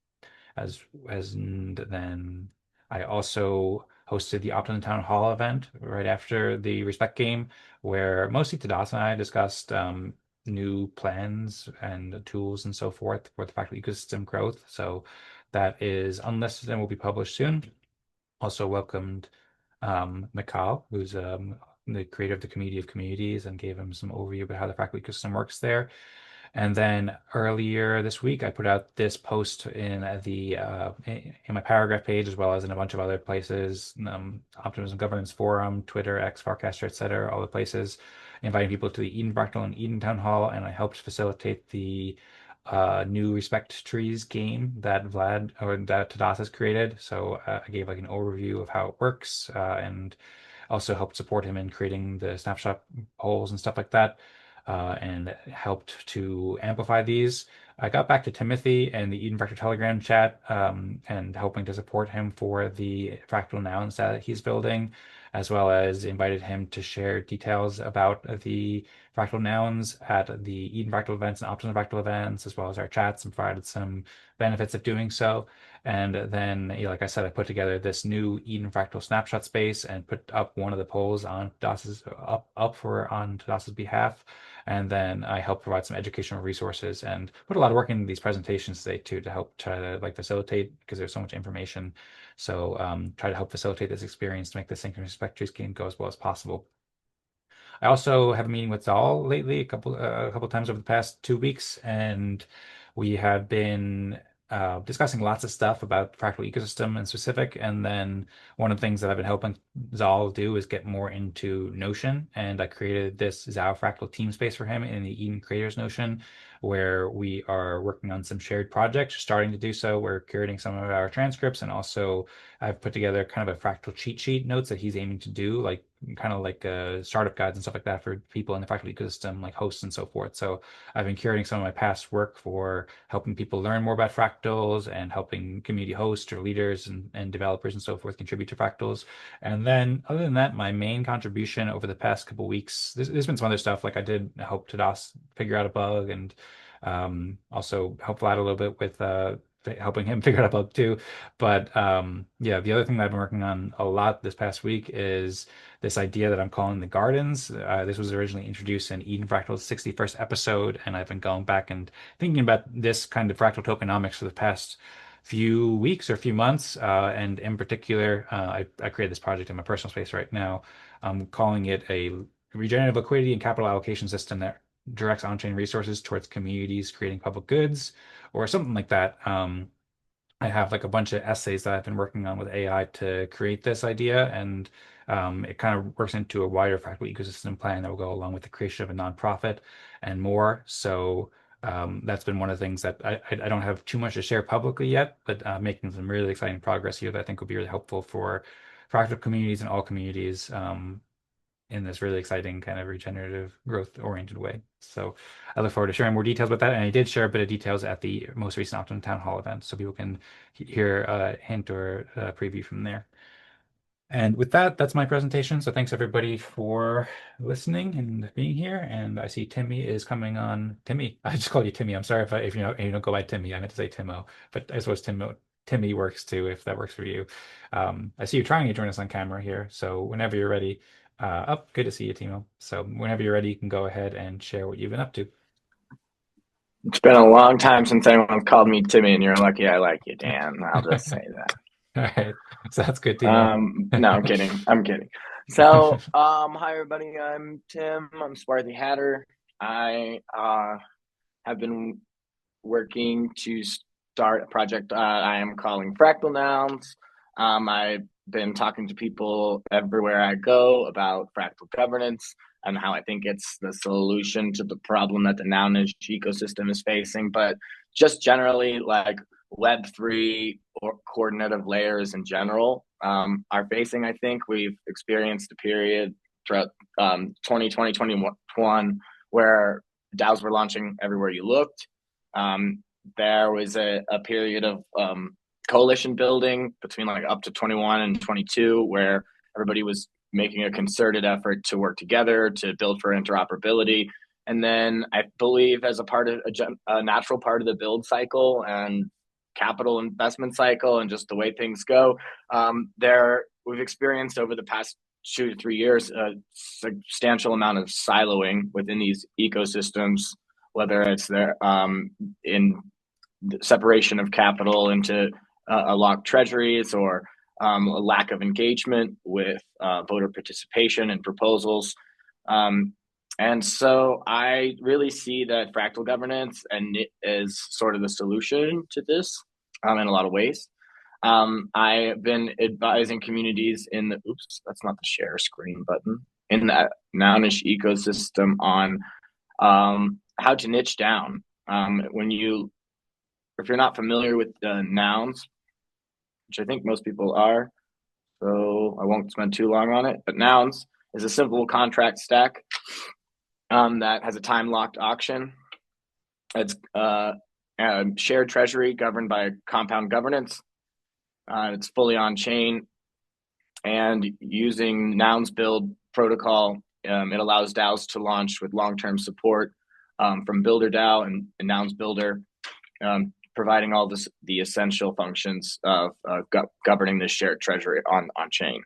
Speaker 1: And then I also hosted the Optimism Town Hall event right after the Respect game, where mostly Tadas and I discussed new plans and tools and so forth for the Fractal ecosystem growth. So that is unlisted and will be published soon. Also welcomed Mikal, who's the creator of the Community of Communities, and gave him some overview about how the Fractal ecosystem works there. And then earlier this week, I put out this post in my paragraph page, as well as in a bunch of other places, Optimism Governance Forum, Twitter, X, Farcaster, etc., all the places, inviting people to the Eden Fractal and Eden Town Hall, and I helped facilitate the new Respect Trees game that Tadas has created. So I gave like an overview of how it works, and also helped support him in creating the snapshot polls and stuff like that, and helped to amplify these. I got back to Timothy and the Eden Fractal Telegram chat, and helping to support him for the Fractal Nouns that he's building, as well as invited him to share details about the Fractal Nouns at the Eden Fractal events and Optimism Fractal events, as well as our chats, and provided some benefits of doing so. And then, like I said, I put together this new Eden Fractal snapshot space and put up one of the polls on Tadas's on Tadas's behalf. And then I helped provide some educational resources and put a lot of work into these presentations today too, to help try to like facilitate, because there's so much information. So try to help facilitate this experience to make the synchronous Spectres game go as well as possible. I also have a meeting with Zao lately, a couple times over the past 2 weeks, and we have been discussing lots of stuff about fractal ecosystem in specific. And then one of the things that I've been helping Zal do is get more into Notion, and I created this Zao Fractal team space for him in the Eden Creators Notion, where we are working on some shared projects, starting to do so. We're curating some of our transcripts, and also I've put together kind of a fractal cheat sheet notes that he's aiming to do, like kind of like startup guides and stuff like that for people in the fractal ecosystem, like hosts and so forth. So I've been curating some of my past work for helping people learn more about fractals and helping community hosts or leaders and developers and so forth contribute to fractals. And then other than that, my main contribution over the past couple of weeks, there's been some other stuff, like I did help Tadas figure out a bug, and also help Vlad a little bit with helping him figure out a bug too. But yeah, the other thing that I've been working on a lot this past week is this idea that I'm calling the gardens. This was originally introduced in Eden Fractal's 61st episode, and I've been going back and thinking about this kind of fractal tokenomics for the past few weeks or few months. And in particular, I created this project in my personal space right now. I'm calling it a regenerative liquidity and capital allocation system that directs on-chain resources towards communities creating public goods, or something like that. I have like a bunch of essays that I've been working on with AI to create this idea, and it kind of works into a wider fractal ecosystem plan that will go along with the creation of a nonprofit and more. So that's been one of the things that I don't have too much to share publicly yet, but making some really exciting progress here that I think will be really helpful for fractal communities and all communities, in this really exciting kind of regenerative growth oriented way. So I look forward to sharing more details about that. And I did share a bit of details at the most recent Optimum Town Hall event, so people can hear a hint or a preview from there. And with that, that's my presentation. So thanks everybody for listening and being here. And I see Timmy is coming on. Timmy, I just called you Timmy. I'm sorry if you don't go by Timmy. I meant to say Timo, but I suppose Timmy works too, if that works for you. I see you trying to join us on camera here. So whenever you're ready, good to see you, Timo. So whenever you're ready, you can go ahead and share what you've been up to.
Speaker 7: It's been a long time since anyone called me Timmy, and you're lucky I like you, Dan. I'll just say that.
Speaker 1: All right. So that's good, Timo.
Speaker 7: No, I'm kidding. I'm kidding. So, hi everybody. I'm Tim. I'm Sworthy Hatter. I have been working to start a project I am calling Fractal Nouns. I've been talking to people everywhere I go about fractal governance and how I think it's the solution to the problem that the nounage ecosystem is facing, but just generally like Web3 or coordinative layers in general are facing. I think we've experienced a period throughout 2020, 2021 where DAOs were launching everywhere you looked. There was a period of coalition building between like up to 21 and 22 where everybody was making a concerted effort to work together to build for interoperability. And then I believe as a part of a natural part of the build cycle and capital investment cycle and just the way things go, we've experienced over the past 2 to 3 years a substantial amount of siloing within these ecosystems, whether it's there in separation of capital into locked treasuries, or a lack of engagement with voter participation and proposals. And so I really see that fractal governance and it is sort of the solution to this in a lot of ways. I have been advising communities in the, oops, that's not the share screen button, in that Nounish ecosystem on how to niche down. If you're not familiar with nouns, which I think most people are, so I won't spend too long on it, but nouns is a simple contract stack that has a time-locked auction. It's a shared treasury governed by compound governance. It's fully on-chain, and using Nouns build protocol, it allows DAOs to launch with long-term support from Builder DAO and Nouns Builder, providing all the essential functions of governing this shared treasury on-chain.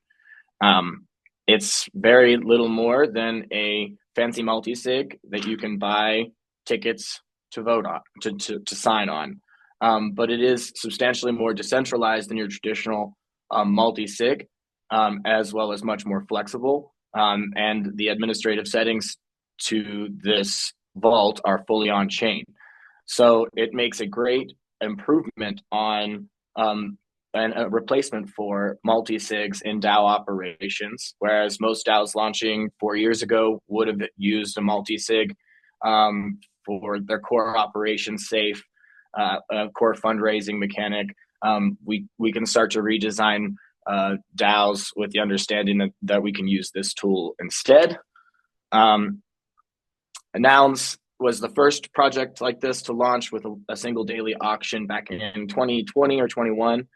Speaker 7: It's very little more than a fancy multi-sig that you can buy tickets to vote on, to sign on. But it is substantially more decentralized than your traditional multi-sig, as well as much more flexible. And the administrative settings to this vault are fully on-chain. So it makes a great improvement on and a replacement for multi-sigs in DAO operations, whereas most DAOs launching 4 years ago would have used a multi-sig for their core operations safe, core fundraising mechanic. We can start to redesign DAOs with the understanding that we can use this tool instead. Nouns was the first project like this to launch with a single daily auction back in 2020 or 21.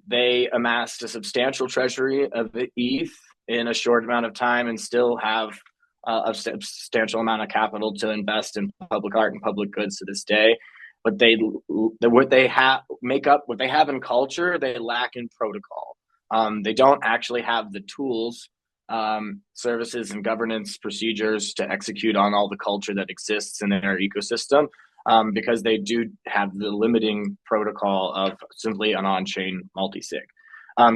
Speaker 7: They amassed a substantial treasury of ETH in a short amount of time and still have a substantial amount of capital to invest in public art and public goods to this day. But what they have in culture, they lack in protocol. They don't actually have the tools, services, and governance procedures to execute on all the culture that exists in their ecosystem, because they do have the limiting protocol of simply an on-chain multi-sig.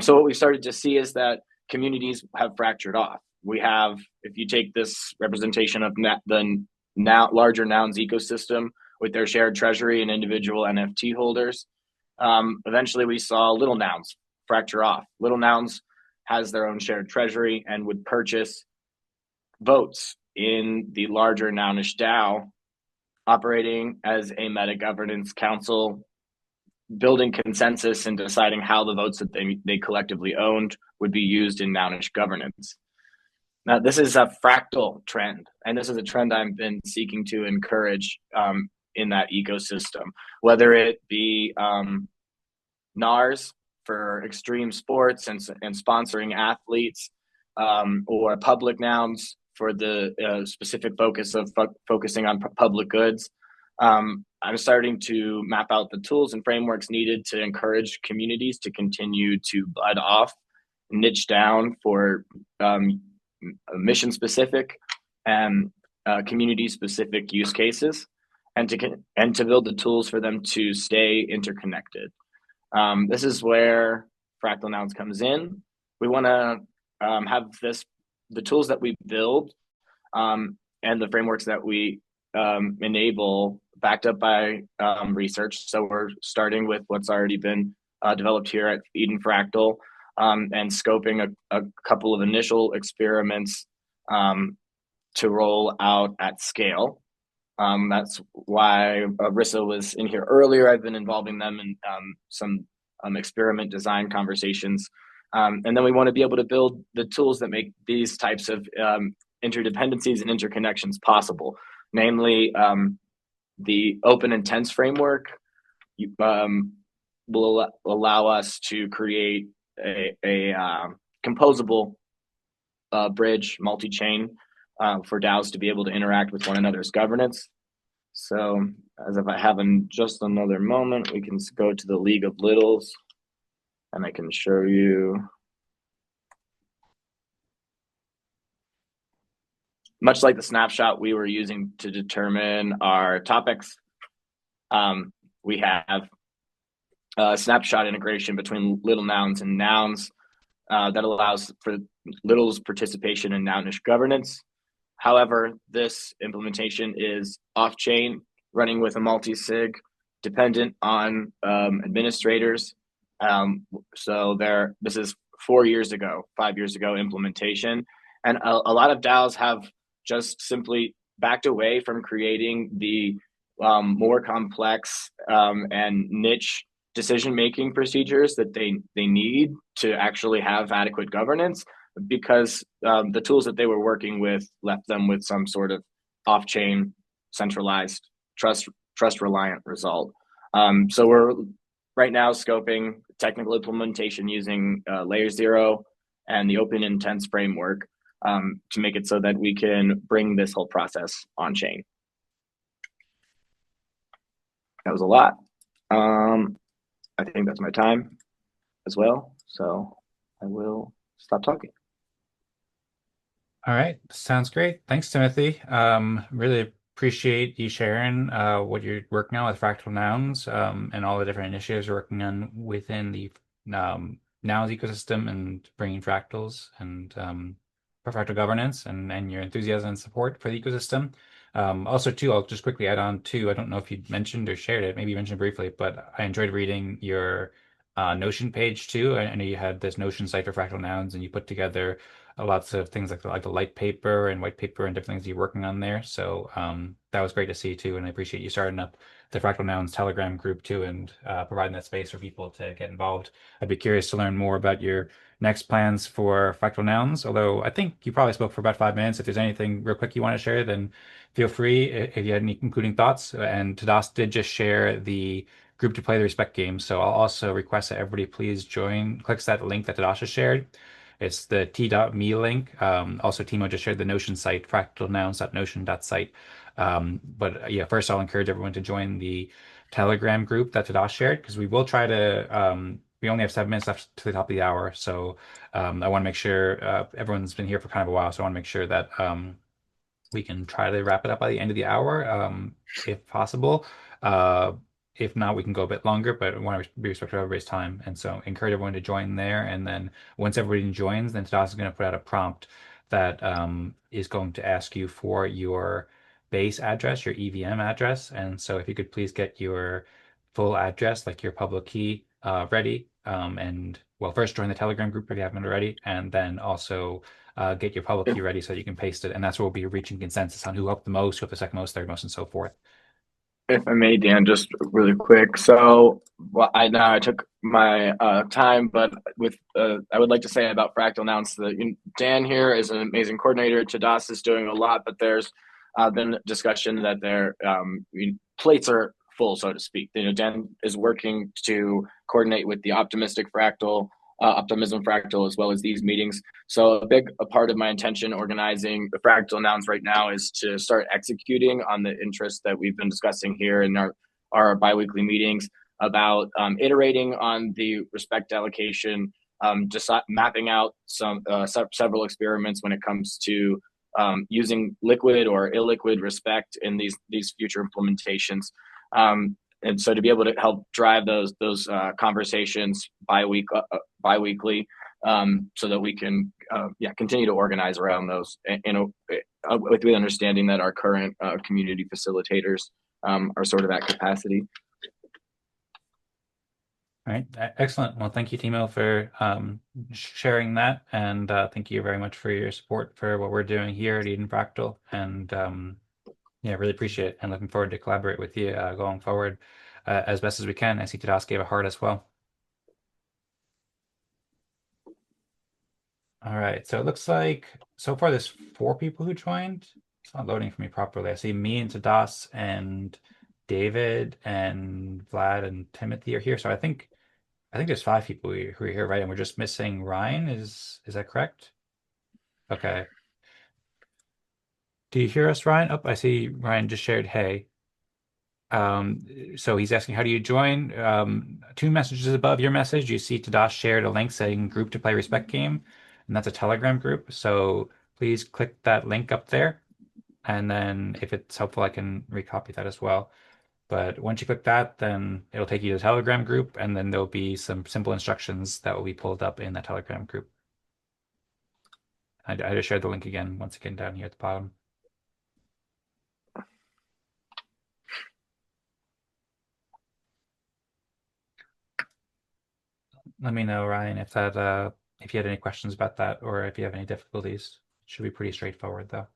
Speaker 7: So what we started to see is that communities have fractured off. We have, if you take this representation of the larger Nouns ecosystem with their shared treasury and individual NFT holders, eventually we saw Little Nouns fracture off. Little Nouns has their own shared treasury and would purchase votes in the larger Nounish DAO, operating as a meta governance council, building consensus and deciding how the votes that they collectively owned would be used in Nounish governance. Now, this is a fractal trend, and this is a trend I've been seeking to encourage in that ecosystem, whether it be NARS for extreme sports and sponsoring athletes, or public nouns for the specific focus of focusing on public goods. I'm starting to map out the tools and frameworks needed to encourage communities to continue to bud off, niche down for mission specific and community specific use cases, and to build the tools for them to stay interconnected. This is where Fractal Nouns comes in. We want to have the tools that we build and the frameworks that we enable backed up by research. So we're starting with what's already been developed here at Eden Fractal, and scoping a couple of initial experiments to roll out at scale. That's why Risa was in here earlier. I've been involving them in some experiment design conversations. And then we want to be able to build the tools that make these types of interdependencies and interconnections possible. Namely, the open intents framework will allow us to create a composable bridge multi-chain for DAOs to be able to interact with one another's governance. So as if I have just another moment, we can go to the League of Littles and I can show you. Much like the snapshot we were using to determine our topics, we have snapshot integration between little nouns and nouns that allows for little's participation in nounish governance. However, this implementation is off-chain, running with a multi-sig, dependent on administrators. So this is 5 years ago implementation. And a lot of DAOs have just simply backed away from creating the more complex and niche decision-making procedures that they need to actually have adequate governance, because the tools that they were working with left them with some sort of off-chain, centralized, trust-reliant result. So we're right now scoping technical implementation using Layer 0 and the Open Intents framework to make it so that we can bring this whole process on-chain. That was a lot. I think that's my time as well. So I will stop talking.
Speaker 1: All right, sounds great. Thanks, Timothy. Really appreciate you sharing what you're working on with Fractal Nouns and all the different initiatives you're working on within the Nouns ecosystem and bringing fractals and for fractal governance and your enthusiasm and support for the ecosystem. Also, too, I'll just quickly add on too. I don't know if you mentioned or shared it. Maybe you mentioned briefly, but I enjoyed reading your Notion page too. I know you had this Notion site for Fractal Nouns, and you put together lots of things like the light paper and white paper and different things you're working on there. So that was great to see too, and I appreciate you starting up the Fractal Nouns Telegram group too, and providing that space for people to get involved. I'd be curious to learn more about your next plans for Fractal Nouns. Although I think you probably spoke for about 5 minutes. If there's anything real quick you want to share, then feel free if you had any concluding thoughts. And Tadas did just share the group to play the respect game. So I'll also request that everybody please join, clicks that link that Tadas just shared. It's the t.me link. Also, Timo just shared the Notion site, fractalnouns.notion.site. But yeah, first I'll encourage everyone to join the Telegram group that Tadas shared, because we will try to, we only have 7 minutes left to the top of the hour. So I want to make sure everyone's been here for kind of a while. So I want to make sure that we can try to wrap it up by the end of the hour, if possible. If not, we can go a bit longer, but I want to be respectful of everybody's time. And so encourage everyone to join there. And then once everybody joins, then Tadas is going to put out a prompt that is going to ask you for your base address, your EVM address. And so if you could please get your full address, like your public key, ready. And well, first join the Telegram group if you haven't already, and then also get your public key ready so you can paste it. And that's where we'll be reaching consensus on who helped the most, who helped the second most, third most, and so forth.
Speaker 7: If I may, Dan, just really quick. So, well, I know I took my time, but with I would like to say about Fractal Nouns that Dan here is an amazing coordinator. Tadas is doing a lot, but there's been discussion that their plates are full, so to speak. Dan is working to coordinate with the Optimism Fractal, as well as these meetings. So a part of my intention organizing the Fractal Nouns right now is to start executing on the interest that we've been discussing here in our biweekly meetings about iterating on the respect allocation, just mapping out several experiments when it comes to using liquid or illiquid respect in these future implementations. And so to be able to help drive those conversations biweekly, so that we can continue to organize around those, with the understanding that our current community facilitators are sort of at capacity.
Speaker 1: All right, excellent. Well, thank you, Timo, for sharing that, and thank you very much for your support for what we're doing here at Eden Fractal. And yeah, really appreciate it, and looking forward to collaborate with you going forward as best as we can. I see Tadas gave a heart as well. All right, so it looks like so far there's 4 people who joined. It's not loading for me properly. I see me and Tadas and David and Vlad and Timothy are here. So I think there's 5 people who are here, right? And we're just missing Ryan. Is that correct? Okay. Do you hear us, Ryan? Oh, I see Ryan just shared hey. So he's asking, how do you join? 2 messages above your message, you see Tadas shared a link saying group to play respect game, and that's a Telegram group. So please click that link up there. And then if it's helpful, I can recopy that as well. But once you click that, then it'll take you to the Telegram group, and then there'll be some simple instructions that will be pulled up in that Telegram group. I just shared the link again, once again, down here at the bottom. Let me know, Ryan, if you had any questions about that, or if you have any difficulties. It should be pretty straightforward, though.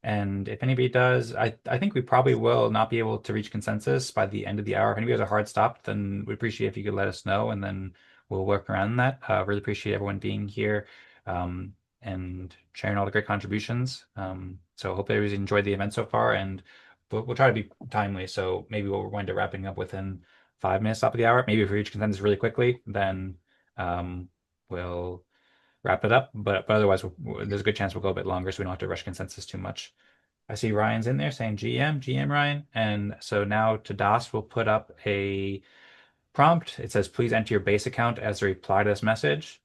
Speaker 1: And if anybody does, I think we probably will not be able to reach consensus by the end of the hour. If anybody has a hard stop, then we'd appreciate if you could let us know, and then we'll work around that. Really appreciate everyone being here and sharing all the great contributions. So hope everybody's enjoyed the event so far, and we'll try to be timely. So maybe we'll wind up wrapping up within 5 minutes top of the hour. Maybe if we reach consensus really quickly, then we'll wrap it up. But otherwise, there's a good chance we'll go a bit longer, so we don't have to rush consensus too much. I see Ryan's in there saying GM Ryan. And so now Tadas will put up a prompt. It says, please enter your base account as a reply to this message.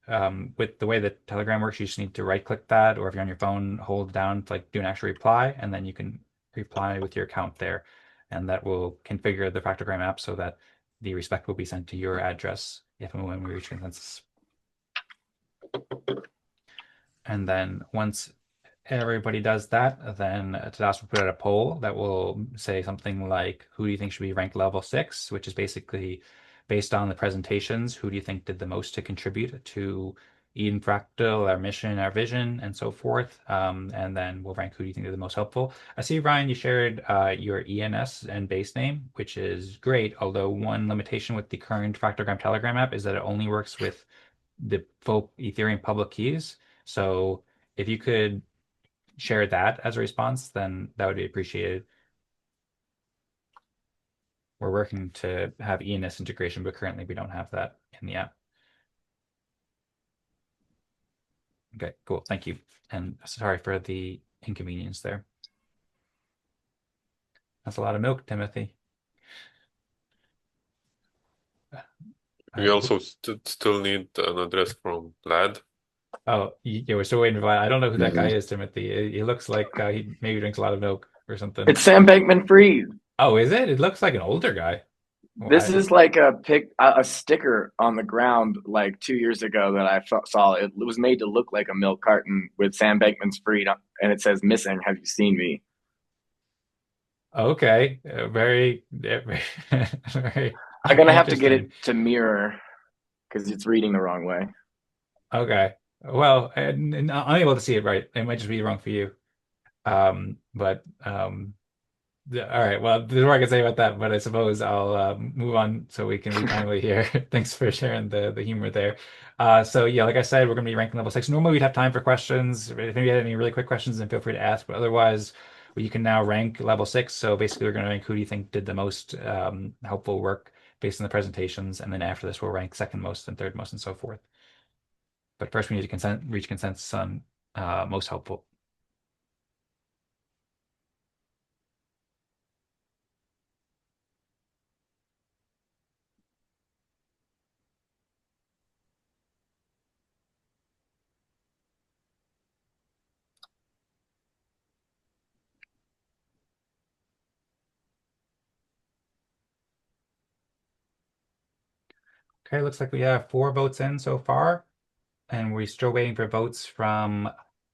Speaker 1: With the way that Telegram works, you just need to right click that, or if you're on your phone, hold down to do an actual reply, and then you can reply with your account there. And that will configure the Fractalgram app so that the respect will be sent to your address if and when we reach consensus. And then once everybody does that, then Tadas will put out a poll that will say something like, who do you think should be ranked level 6, which is basically based on the presentations, who do you think did the most to contribute to Eden Fractal, our mission, our vision, and so forth. And then we'll rank who do you think did the most helpful. I see, Ryan, you shared your ENS and base name, which is great, although one limitation with the current Fractalgram Telegram app is that it only works with the full Ethereum public keys. So if you could share that as a response, then that would be appreciated. We're working to have ENS integration, but currently we don't have that in the app. Okay, cool. Thank you. And sorry for the inconvenience there. That's a lot of milk, Timothy.
Speaker 4: We also still need an address from Vlad.
Speaker 1: Oh, yeah, we're still waiting for Vlad. I don't know who that guy is, Timothy. He looks like he maybe drinks a lot of milk or something.
Speaker 7: It's Sam Bankman-Fried.
Speaker 1: Oh, is it? It looks like an older guy.
Speaker 7: This is like a sticker on the ground like 2 years ago that I saw. It was made to look like a milk carton with Sam Bankman-Fried and it says "Missing. Have you seen me?"
Speaker 1: Okay, very, very.
Speaker 7: I'm gonna have to get
Speaker 1: interesting.
Speaker 7: it to mirror because it's reading the wrong way.
Speaker 1: Okay. Well, and I'm unable to see it right. It might just be wrong for you. But all right. Well, there's more I can say about that, but I suppose I'll move on so we can be timely here. Thanks for sharing the humor there. So yeah, like I said, we're gonna be ranking level 6. Normally we'd have time for questions. If you had any really quick questions, then feel free to ask. But otherwise, you can now rank level 6. So basically, we're gonna rank who do you think did the most helpful work based on the presentations, and then after this, we'll rank second most and third most and so forth. But first, we need to reach consensus on most helpful. Okay, looks like we have 4 votes in so far, and we're still waiting for votes from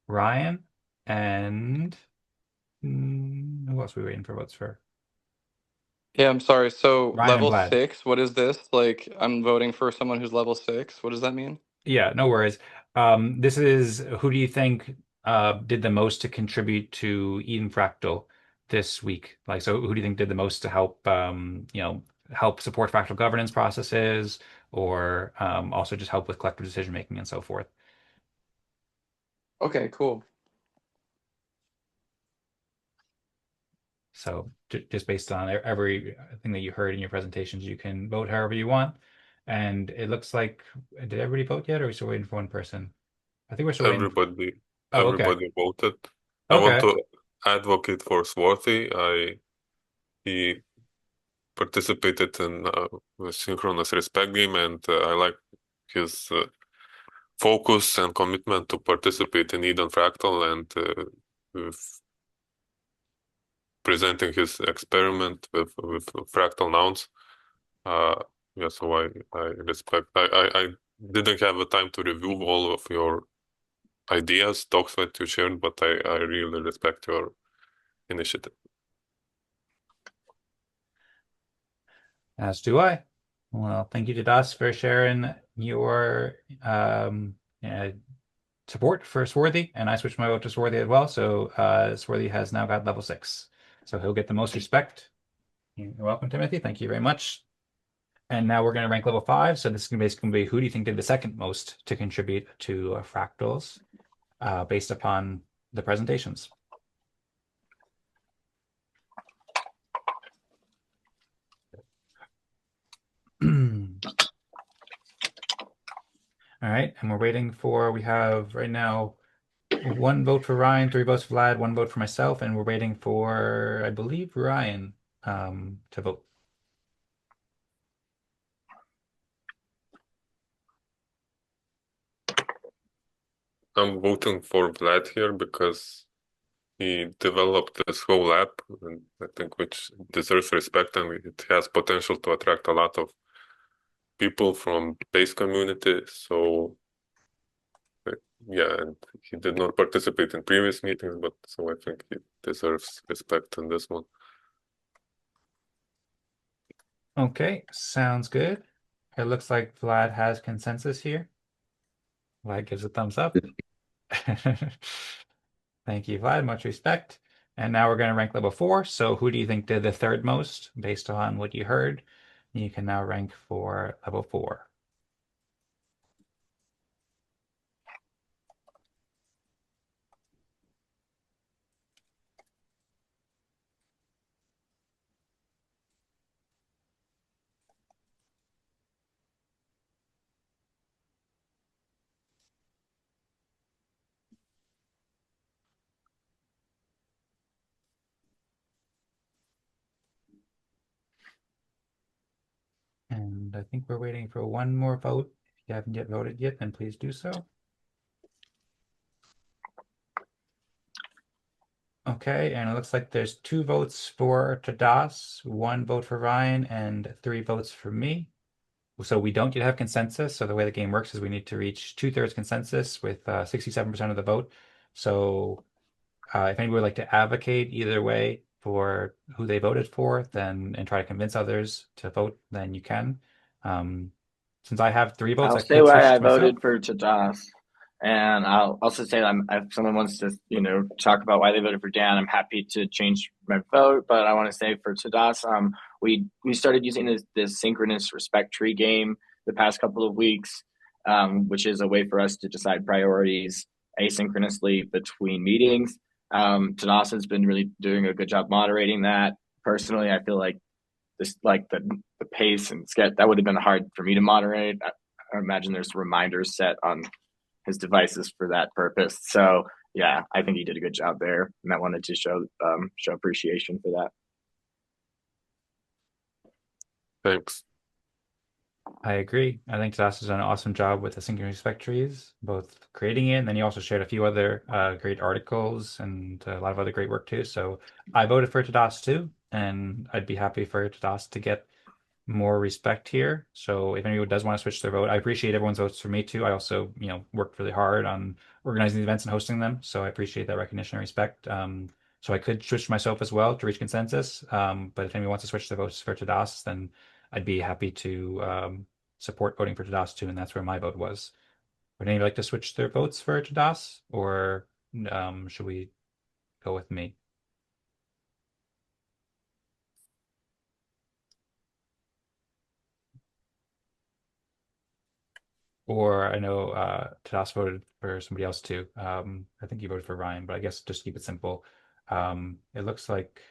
Speaker 1: Ryan and who else are we waiting for votes for?
Speaker 3: Yeah, I'm sorry. So
Speaker 1: Ryan and
Speaker 3: level
Speaker 1: Vlad.
Speaker 3: 6, what is this? Like, I'm voting for someone who's level 6. What does that mean?
Speaker 1: Yeah, no worries. This is who do you think did the most to contribute to Eden Fractal this week? Like, so who do you think did the most to help help support fractal governance processes, or also just help with collective decision making and so forth?
Speaker 3: Okay, cool.
Speaker 1: So just based on everything that you heard in your presentations, you can vote however you want. And it looks like, did everybody vote yet, or are we still waiting for one person? I think we're still waiting. Oh, okay.
Speaker 4: Everybody voted. I want to advocate for Sworthy. He participated in a synchronous respect game, and I like his focus and commitment to participate in Eden Fractal, and we've presenting his experiment with fractal nouns. Yeah, so I respect. I didn't have the time to review all of your ideas, talks that you shared, but I really respect your initiative.
Speaker 1: As do I. Well, thank you to Tadas for sharing your support for Sworthy, and I switched my vote to Sworthy as well. So Sworthy has now got level 6. So he'll get the most respect. You're welcome, Timothy. Thank you very much. And now we're going to rank level 5. So this is basically going to be who do you think did the second most to contribute to fractals based upon the presentations. All right, and we're waiting for, we have right now 1 vote for Ryan, 3 votes for Vlad, 1 vote for myself, and we're waiting for, I believe, Ryan to vote.
Speaker 4: I'm voting for Vlad here because he developed this whole app, and I think which deserves respect, and it has potential to attract a lot of people from base community. So yeah, and he did not participate in previous meetings, but so I think he deserves respect in this one.
Speaker 1: Okay, sounds good. It looks like Vlad has consensus here. Vlad gives a thumbs up. Thank you, Vlad. Much respect. And now we're going to rank level 4. So who do you think did the third most based on what you heard? You can now rank for level 4. And I think we're waiting for 1 more vote. If you haven't yet voted yet, then please do so. Okay, and it looks like there's 2 votes for Tadas, 1 vote for Ryan, and 3 votes for me. So we don't yet have consensus. So the way the game works is we need to reach 2/3 consensus with 67% of the vote. So if anybody would like to advocate either way for who they voted for, then and try to convince others to vote, then you can. Since I have 3 votes,
Speaker 7: I'll
Speaker 1: I
Speaker 7: say
Speaker 1: could
Speaker 7: why
Speaker 1: switch
Speaker 7: I
Speaker 1: to myself.
Speaker 7: voted for Tadas, and I'll also say that if someone wants to, talk about why they voted for Dan, I'm happy to change my vote. But I want to say for Tadas, we started using this synchronous respect tree game the past couple of weeks, which is a way for us to decide priorities asynchronously between meetings. Tadas has been really doing a good job moderating that. Personally, I feel like the pace and sketch that would have been hard for me to moderate. I imagine there's reminders set on his devices for that purpose. So yeah, I think he did a good job there, and I wanted to show appreciation for that.
Speaker 4: Thanks.
Speaker 1: I agree. I think Tadas has done an awesome job with the synchronous respect trees, both creating it, and then he also shared a few other great articles and a lot of other great work too. So I voted for Tadas too, and I'd be happy for Tadas to get more respect here. So if anyone does want to switch their vote, I appreciate everyone's votes for me too. I also, worked really hard on organizing the events and hosting them. So I appreciate that recognition and respect. So I could switch myself as well to reach consensus. But if anyone wants to switch their votes for Tadas, then I'd be happy to support voting for Tadas too. And that's where my vote was. Would anybody like to switch their votes for Tadas, or should we go with me? Or I know Tadas voted for somebody else too. I think you voted for Ryan, but I guess just keep it simple. It looks like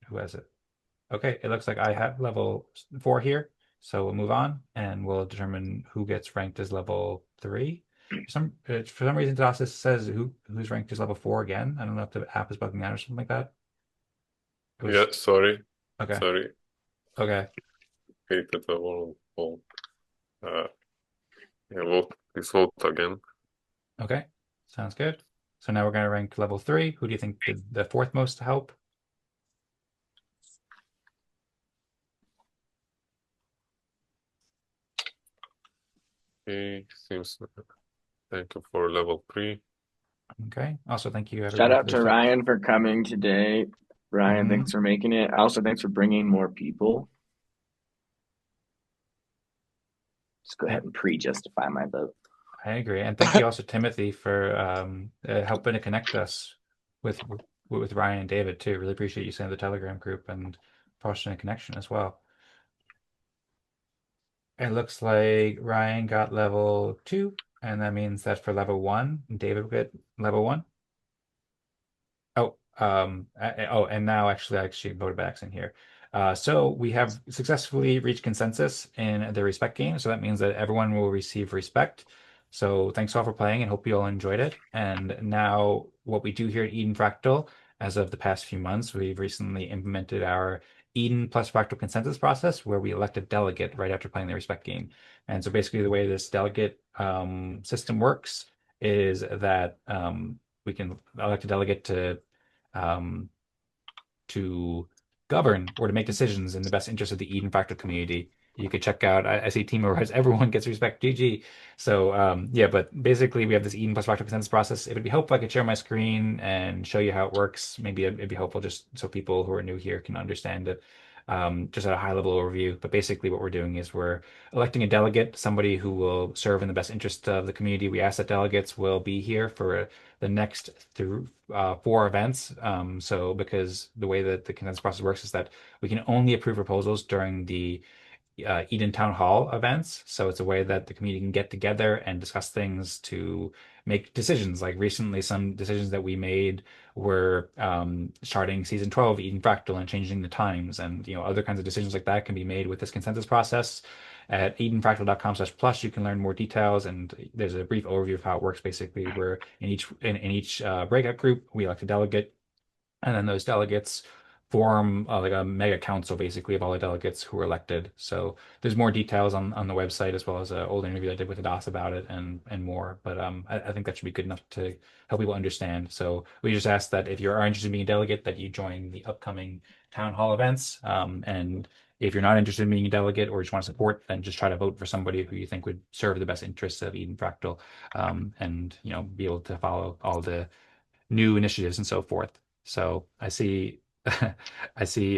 Speaker 1: who has it? Okay, it looks like I have level 4 here. So we'll move on and we'll determine who gets ranked as level 3. For some reason, Tadas says who's ranked as level 4 again. I don't know if the app is bugging out or something like that.
Speaker 4: Yeah, sorry.
Speaker 1: Okay.
Speaker 4: Sorry.
Speaker 1: Okay.
Speaker 4: Hated the whole. Yeah, please vote again.
Speaker 1: Okay. Sounds good. So now we're going to rank level 3. Who do you think did the 4th most to help?
Speaker 4: Okay, seems. Thank you for level 3.
Speaker 1: Okay. Also, thank you
Speaker 7: Shout
Speaker 1: everybody
Speaker 7: out
Speaker 1: for the
Speaker 7: to
Speaker 1: stuff.
Speaker 7: Ryan for coming today. Ryan,
Speaker 1: Mhm.
Speaker 7: thanks for making it. Also, thanks for bringing more people. Let's go ahead and pre-justify my vote.
Speaker 1: I agree, and thank you also, Timothy, for helping to connect us with Ryan and David too. Really appreciate you sending the Telegram group and posting a connection as well. It looks like Ryan got level 2, and that means that for level 1, David will get level 1. Oh, and now I actually voted by accident here. So we have successfully reached consensus in the respect game. So that means that everyone will receive respect. So thanks all for playing and hope you all enjoyed it. And now what we do here at Eden Fractal, as of the past few months, we've recently implemented our Eden plus Fractal consensus process where we elect a delegate right after playing the respect game. And so basically the way this delegate system works is that we can elect a delegate um, to govern or to make decisions in the best interest of the Eden Fractal community. You could check out, I see Timo writes, everyone gets respect, GG. So yeah, but basically we have this Eden plus Fractal consensus process. If it'd be helpful, I could share my screen and show you how it works. Maybe it'd be helpful just so people who are new here can understand it. Just at a high level overview. But basically what we're doing is we're electing a delegate, somebody who will serve in the best interest of the community. We ask that delegates will be here for the next through 4 events. So because the way that the consensus process works is that we can only approve proposals during the Eden Town Hall events. So it's a way that the community can get together and discuss things to make decisions. Like recently, some decisions that we made were starting season 12 of Eden Fractal and changing the times, and other kinds of decisions like that can be made with this consensus process. At edenfractal.com/plus, you can learn more details, and there's a brief overview of how it works. Basically, we're in each breakout group, we elect a delegate, and then those delegates form like a mega council basically of all the delegates who were elected. So there's more details on the website as well as an old interview I did with Tadas about it and more. But I think that should be good enough to help people understand. So we just ask that if you are interested in being a delegate, that you join the upcoming town hall events. And if you're not interested in being a delegate or just want to support, then just try to vote for somebody who you think would serve the best interests of Eden Fractal, and be able to follow all the new initiatives and so forth. So I see, I see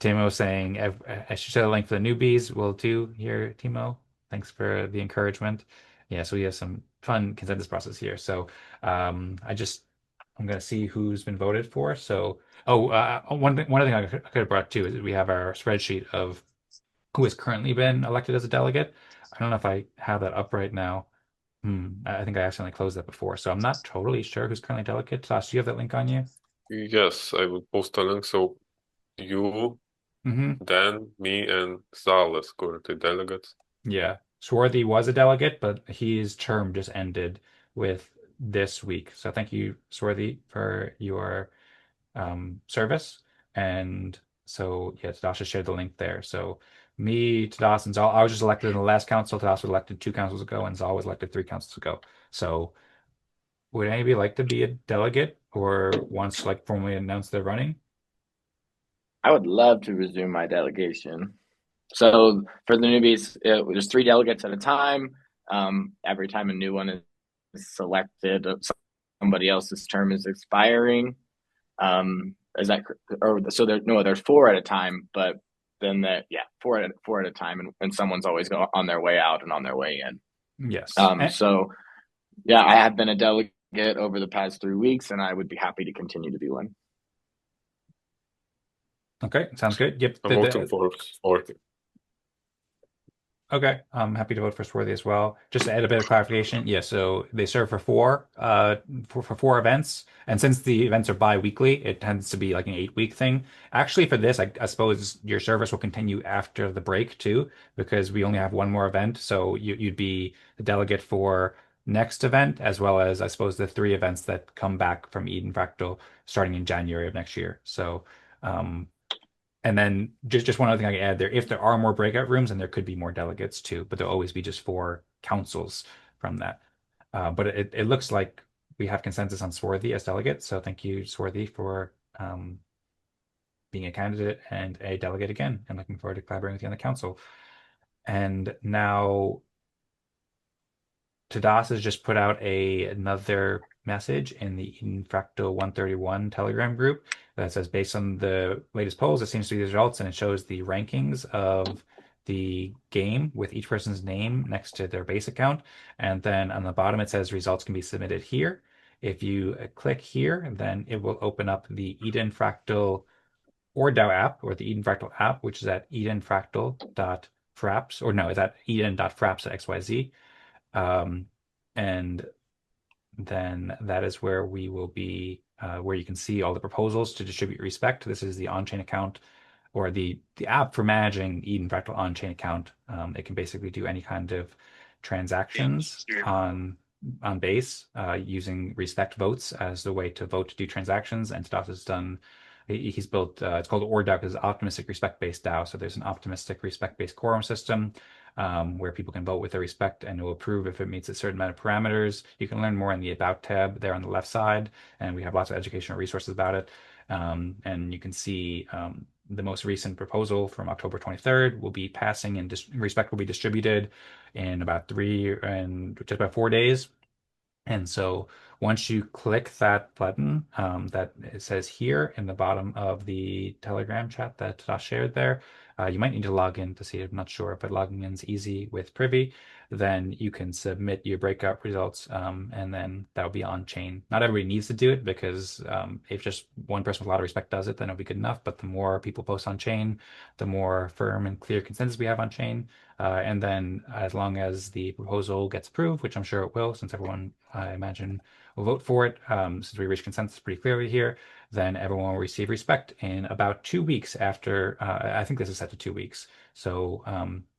Speaker 1: Timo saying I should share a link for the newbies. Will do here, Timo. Thanks for the encouragement. Yeah, so we have some fun consensus process here. So I'm gonna see who's been voted for. So one other thing I could have brought too is we have our spreadsheet of who has currently been elected as a delegate. I don't know if I have that up right now. I think I accidentally closed that before, so I'm not totally sure who's currently delegate. Tosh, do you have that link on you?
Speaker 4: Yes, I will post a link. So you,
Speaker 1: Mm-hmm.
Speaker 4: Dan, me, and Zal as currently delegates.
Speaker 1: Yeah. Swarthy was a delegate, but his term just ended with this week. So thank you, Swarthy, for your service. And so yeah, Tadas shared the link there. So me, Tadas, and Zal, I was just elected in the last council. Tadas was elected 2 councils ago, and Zal was elected 3 councils ago. So would anybody like to be a delegate or wants to like formally announce they're running?
Speaker 7: I would love to resume my delegation. So for the newbies, there's 3 delegates at a time. Every time a new one is selected, somebody else's term is expiring. Is that or so there's 4 at a time, but then four at a time, and someone's always on their way out and on their way in.
Speaker 1: Yes.
Speaker 7: So yeah, I have been a delegate over the past 3 weeks, and I would be happy to continue to be one.
Speaker 1: Okay, sounds good. Yep.
Speaker 4: I'm voting for Sworthy.
Speaker 1: Okay, I'm happy to vote for Swarthy as well. Just to add a bit of clarification, yeah, so they serve for 4 events, and since the events are bi-weekly, it tends to be like an 8-week thing. Actually, for this, I suppose your service will continue after the break too, because we only have one more event. So you'd be the delegate for next event, as well as I suppose the 3 events that come back from Eden Fractal starting in January of next year. So and then just one other thing I can add there, if there are more breakout rooms, and there could be more delegates too, but there'll always be just 4 councils from that. But it looks like we have consensus on Swarthy as delegate. So thank you, Swarthy, for being a candidate and a delegate again, and looking forward to collaborating with you on the council. And now Tadas has just put out another message in the Eden Fractal 131 Telegram group that says, based on the latest polls, it seems to be the results, and it shows the rankings of the game with each person's name next to their base account. And then on the bottom, it says results can be submitted here. If you click here, then it will open up the Eden Fractal ORDAO app, or the Eden Fractal app, which is at edenfractal.fraps, or no, it's at eden.fraps.xyz. And then that is where we will be, where you can see all the proposals to distribute respect. This is the on-chain account, or the app for managing Eden Fractal on-chain account. It can basically do any kind of transactions on base using respect votes as the way to vote to do transactions. And Tadas has done, he's built, it's called ORDAO because it's optimistic respect-based DAO. So there's an optimistic respect-based quorum system where people can vote with their respect, and it will approve if it meets a certain amount of parameters. You can learn more in the About tab there on the left side, and we have lots of educational resources about it. And you can see the most recent proposal from October 23rd will be passing, and respect will be distributed in about 4 days. And so once you click that button that it says here in the bottom of the Telegram chat that Tadas shared there, you might need to log in to see it. I'm not sure, but logging in is easy with Privy. Then you can submit your breakout results, and then that'll be on chain. Not everybody needs to do it, because if just one person with a lot of respect does it, then it'll be good enough. But the more people post on chain, the more firm and clear consensus we have on chain. And then as long as the proposal gets approved, which I'm sure it will, since everyone, I imagine, will vote for it, since we reached consensus pretty clearly here, then everyone will receive respect in about 2 weeks after, I think this is set to 2 weeks. So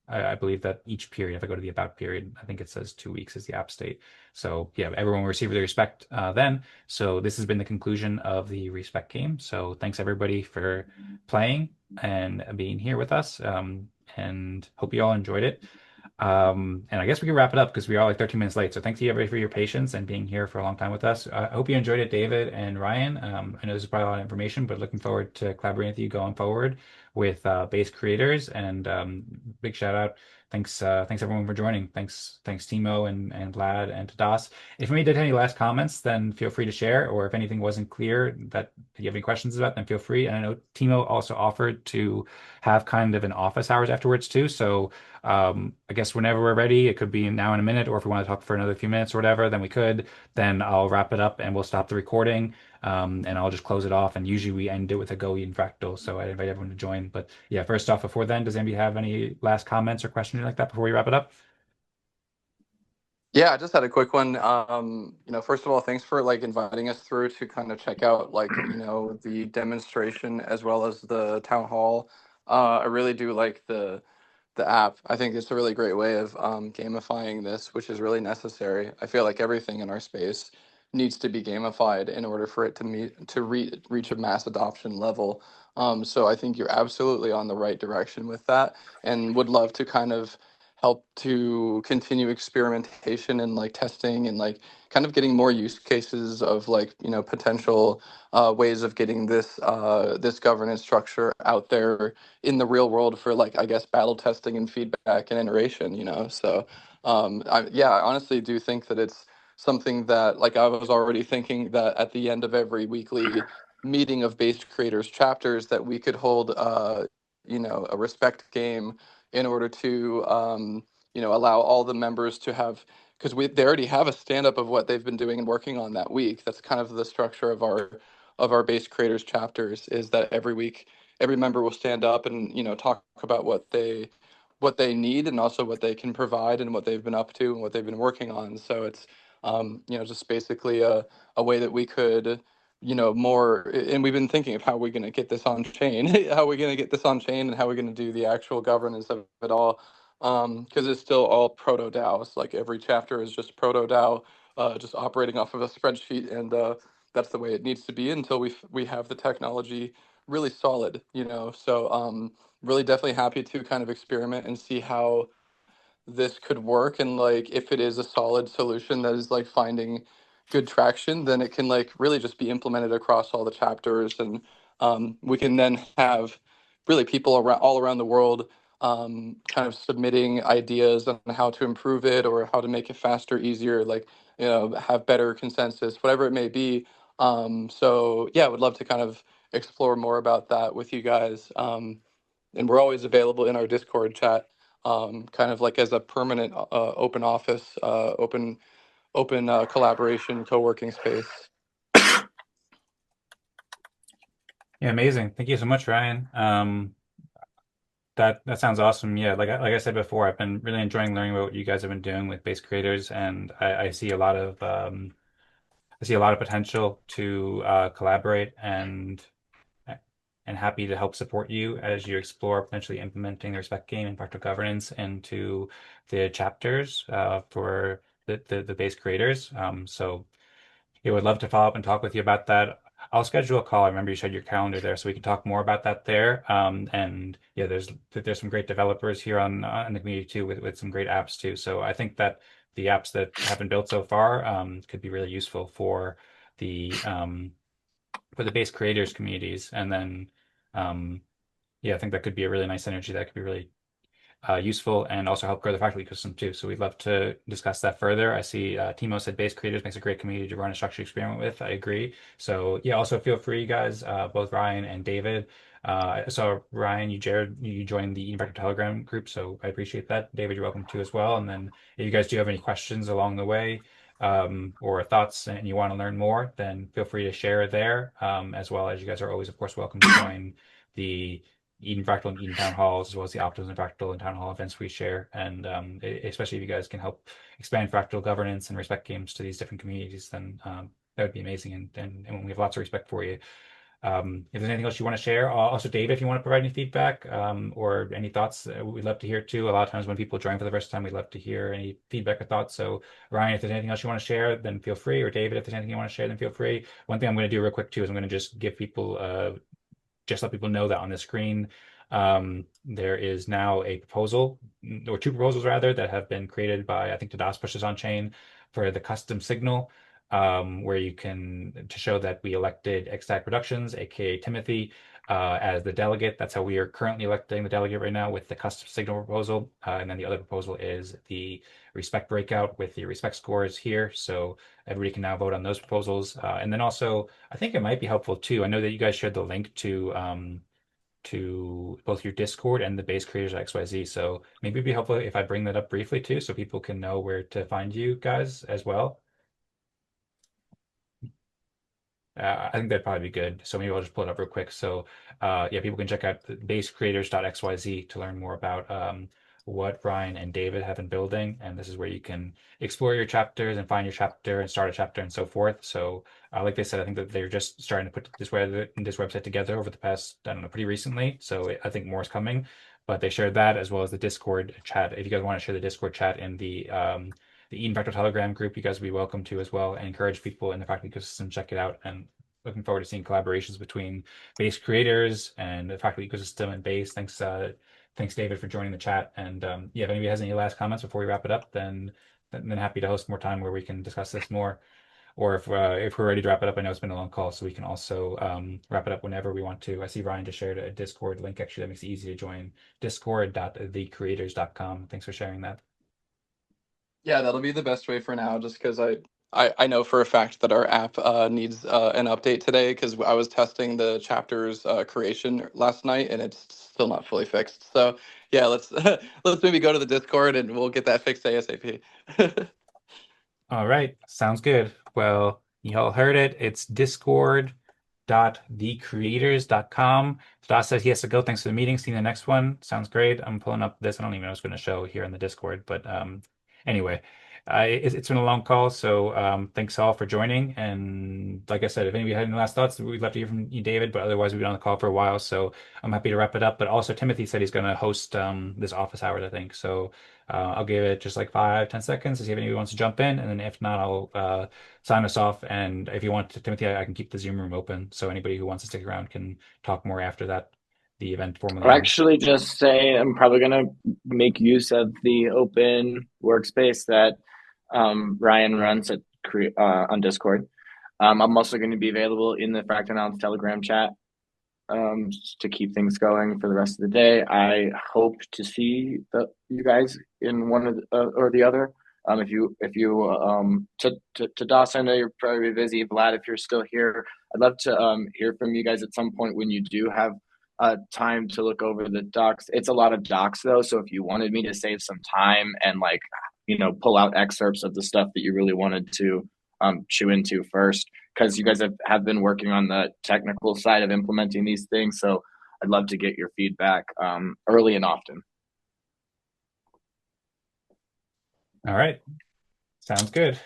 Speaker 1: I believe that each period, if I go to the about period, I think it says 2 weeks is the app state. So yeah, everyone will receive their respect then. So this has been the conclusion of the respect game. So thanks everybody for playing and being here with us, and hope you all enjoyed it. And I guess we can wrap it up because we are like 13 minutes late. So thanks to you everybody for your patience and being here for a long time with us. I hope you enjoyed it, David and Ryan. I know this is probably a lot of information, but looking forward to collaborating with you going forward with base creators. And big shout out. Thanks everyone for joining. Thanks Timo and Vlad and Tadas. If anybody did have any last comments, then feel free to share. Or if anything wasn't clear that you have any questions about, then feel free. And I know Timo also offered to have kind of an office hours afterwards too. So I guess whenever we're ready, it could be now in a minute, or if we want to talk for another few minutes or whatever, then we could. Then I'll wrap it up and we'll stop the recording, and I'll just close it off. And usually we end it with a Go Eden Fractal, so I invite everyone to join. But yeah, first off, before then, does anybody have any last comments or questions like that before we wrap it up?
Speaker 3: Yeah, I just had a quick one. First of all, thanks for like inviting us through to kind of check out like, the demonstration as well as the town hall. I really do like the app. I think it's a really great way of gamifying this, which is really necessary. I feel like everything in our space needs to be gamified in order for it to reach a mass adoption level. So I think you're absolutely on the right direction with that, and would love to kind of help to continue experimentation and like testing and like kind of getting more use cases of like potential ways of getting this governance structure out there in the real world for like I guess battle testing and feedback and iteration. So I honestly do think that it's something that like I was already thinking that at the end of every weekly meeting of based creators chapters that we could hold a respect game in order to allow all the members to have, because they already have a stand up of what they've been doing and working on that week. That's kind of the structure of our base creators chapters, is that every week every member will stand up and talk about what they need and also what they can provide and what they've been up to and what they've been working on. So it's just basically a way that we could more, and we've been thinking of how we're going to get this on chain, how we're going to get this on chain, and how we're going to do the actual governance of it all, because it's still all proto DAOs. Like every chapter is just proto DAO, just operating off of a spreadsheet, and that's the way it needs to be until we have the technology really solid. So really definitely happy to kind of experiment and see how this could work, and like if it is a solid solution that is like finding good traction, then it can like really just be implemented across all the chapters, and we can then have really people all around the world kind of submitting ideas on how to improve it or how to make it faster, easier, like, have better consensus, whatever it may be. So yeah, I would love to kind of explore more about that with you guys. And we're always available in our Discord chat, kind of like as a permanent open office, open collaboration, co-working space.
Speaker 1: Yeah, amazing. Thank you so much, Ryan. That sounds awesome. Yeah, like I said before, I've been really enjoying learning about what you guys have been doing with base creators, and I see a lot of potential to collaborate and happy to help support you as you explore potentially implementing the respect game and practical governance into the chapters for the base creators. So yeah, would love to follow up and talk with you about that. I'll schedule a call. I remember you shared your calendar there, so we can talk more about that there. And yeah, there's some great developers here on the community too, with some great apps too. So I think that the apps that have been built so far could be really useful the for the base creators communities. And then yeah, I think that could be a really nice synergy that could be really useful and also help grow the Fractal ecosystem too. So we'd love to discuss that further. I see Timo said base creators makes a great community to run a structured experiment with. I agree. So yeah, also feel free, guys, both Ryan and David. I saw Ryan, you joined the Eden Fractal Telegram group, so I appreciate that. David, you're welcome to as well. And then if you guys do have any questions along the way, or thoughts and you want to learn more, then feel free to share there. As well as you guys are always, of course, welcome to join the Eden Fractal and Eden Town Halls, as well as the Optimism Fractal and Town Hall events we share. And especially if you guys can help expand Fractal governance and respect games to these different communities, then that would be amazing. And we have lots of respect for you. If there's anything else you want to share, also David, if you want to provide any feedback or any thoughts, we'd love to hear too. A lot of times when people join for the first time, we'd love to hear any feedback or thoughts. So Ryan, if there's anything else you want to share, then feel free. Or David, if there's anything you want to share, then feel free. One thing I'm going to do real quick too is I'm going to just give people just let people know that on the screen, there is now a proposal, or two proposals rather, that have been created by, I think Tadas pushes on chain for the custom signal, where you can, to show that we elected Ecstatic Productions, aka Timothy, as the delegate. That's how we are currently electing the delegate right now with the custom signal proposal. And then the other proposal is the respect breakout with the respect scores here. So everybody can now vote on those proposals. And then also, I think it might be helpful too. I know that you guys shared the link to both your Discord and the base creators at XYZ. So maybe it'd be helpful if I bring that up briefly too, so people can know where to find you guys as well. I think that'd probably be good. So maybe I'll just pull it up real quick. So yeah, people can check out basecreators.xyz to learn more about what Ryan and David have been building. And this is where you can explore your chapters and find your chapter and start a chapter and so forth. So like they said, I think that they're just starting to put this website together over the past, I don't know, pretty recently. So I think more is coming. But they shared that as well as the Discord chat. If you guys want to share the Discord chat in the Eden Fractal Telegram group, you guys will be welcome to as well, and encourage people in the Fractal ecosystem check it out. And looking forward to seeing collaborations between base creators and the Fractal ecosystem and base. Thanks, David, for joining the chat. And yeah, if anybody has any last comments before we wrap it up, then happy to host more time where we can discuss this more. Or if we're ready to wrap it up, I know it's been a long call, so we can also wrap it up whenever we want to. I see Ryan just shared a Discord link, actually, that makes it easy to join, discord.thecreators.com. Thanks for sharing that.
Speaker 3: Yeah, that'll be the best way for now, just because I know for a fact that our app needs an update today, because I was testing the chapters creation last night and it's still not fully fixed. So yeah, let's let's maybe go to the Discord and we'll get that fixed ASAP.
Speaker 1: All right, sounds good. Well, you all heard it. It's discord.thecreators.com. Tadas says he has to go. Thanks for the meeting. See you in the next one. Sounds great. I'm pulling up this. I don't even know what's going to show here in the Discord, but anyway, it's been a long call, so thanks all for joining. And like I said, if anybody had any last thoughts, we'd love to hear from you, David, but otherwise we've been on the call for a while, so I'm happy to wrap it up. But also Timothy said he's going to host this office hours, I think. So I'll give it just like 5-10 seconds to see if anybody wants to jump in, and then if not, I'll sign us off. And if you want to, Timothy, I can keep the Zoom room open, so anybody who wants to stick around can talk more after that. The event formally
Speaker 7: I'll actually just say I'm probably going to make use of the open workspace that Ryan runs on Discord. I'm also going to be available in the Fractal Nouns Telegram chat to keep things going for the rest of the day. I hope to see you guys in one of or the other. Tadas, I know you're probably busy. Vlad, if you're still here, I'd love to hear from you guys at some point when you do have time to look over the docs. It's a lot of docs though, so if you wanted me to save some time and like, pull out excerpts of the stuff that you really wanted to chew into first, because you guys have been working on the technical side of implementing these things, so I'd love to get your feedback early and often.
Speaker 1: All right. Sounds good.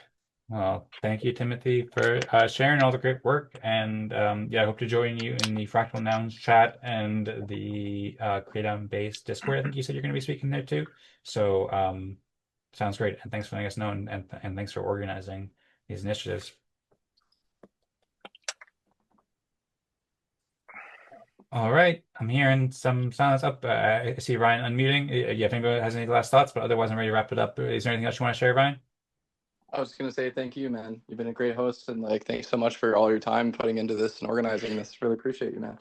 Speaker 1: Well, thank you, Timothy, for sharing all the great work. And I hope to join you in the Fractal Nouns chat and the Create-On-Base Discord. I think you said you're going to be speaking there too. So sounds great. And thanks for letting us know, and thanks for organizing these initiatives. All right, I'm hearing some silence up. I see Ryan unmuting. If anybody has any last thoughts, but otherwise I'm ready to wrap it up. Is there anything else you want to share, Ryan?
Speaker 3: I was going to say thank you, man. You've been a great host, and thanks so much for all your time putting into this and organizing this. Really appreciate you, man.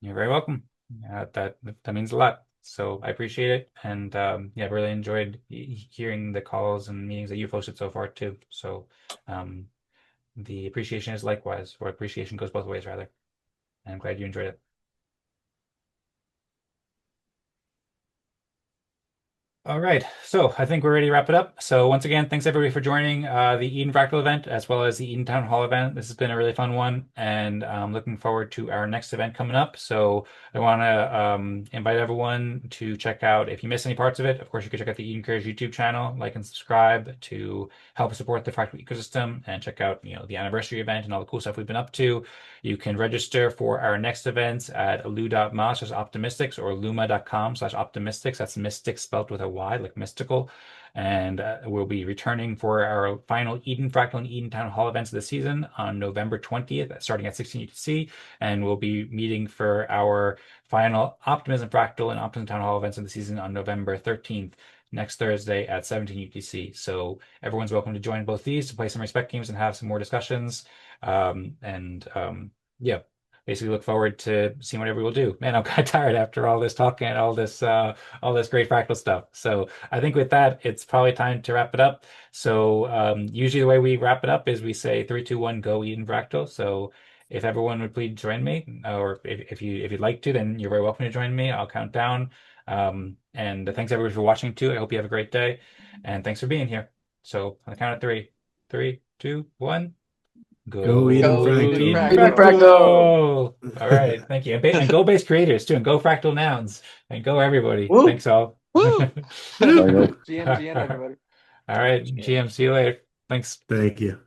Speaker 1: You're very welcome. That means a lot. So I appreciate it, and really enjoyed hearing the calls and meetings that you've hosted so far too. So the appreciation is likewise, or appreciation goes both ways rather. And I'm glad you enjoyed it. All right, so I think we're ready to wrap it up. So once again, thanks everybody for joining the Eden Fractal event as well as the Eden Town Hall event. This has been a really fun one, and I'm looking forward to our next event coming up. So I want to invite everyone to check out, if you missed any parts of it, of course, you can check out the Eden Creators YouTube channel, like and subscribe to help support the Fractal ecosystem, and check out the anniversary event and all the cool stuff we've been up to. You can register for our next events at lu.ma/optimistics or luma.com/optimistics. That's mystics spelled with a Y, like mystical. And we'll be returning for our final Eden Fractal and Eden Town Hall events of the season on November 20th, starting at 16 UTC. And we'll be meeting for our final Optimism Fractal and Optimism Town Hall events of the season on November 13th, next Thursday at 17 UTC. So everyone's welcome to join both these to play some respect games and have some more discussions. Basically look forward to seeing whatever we'll do. Man, I'm kind of tired after all this talking and all this great Fractal stuff. So I think with that, it's probably time to wrap it up. So usually the way we wrap it up is we say 3, 2, 1, go Eden Fractal. So if everyone would please join me, or if you'd like to, then you're very welcome to join me. I'll count down. And thanks everybody for watching too. I hope you have a great day, and thanks for being here. So on the count of 3, 3, 2, 1.
Speaker 6: Go Eden Fractal.
Speaker 7: Eden Fractal.
Speaker 1: All right, thank you. And go base creators too, and go Fractal Nouns, and go everybody.
Speaker 7: Woo.
Speaker 1: Thanks all.
Speaker 3: Woo! GM, everybody.
Speaker 1: All right, GM, see you later. Thanks.
Speaker 6: Thank you.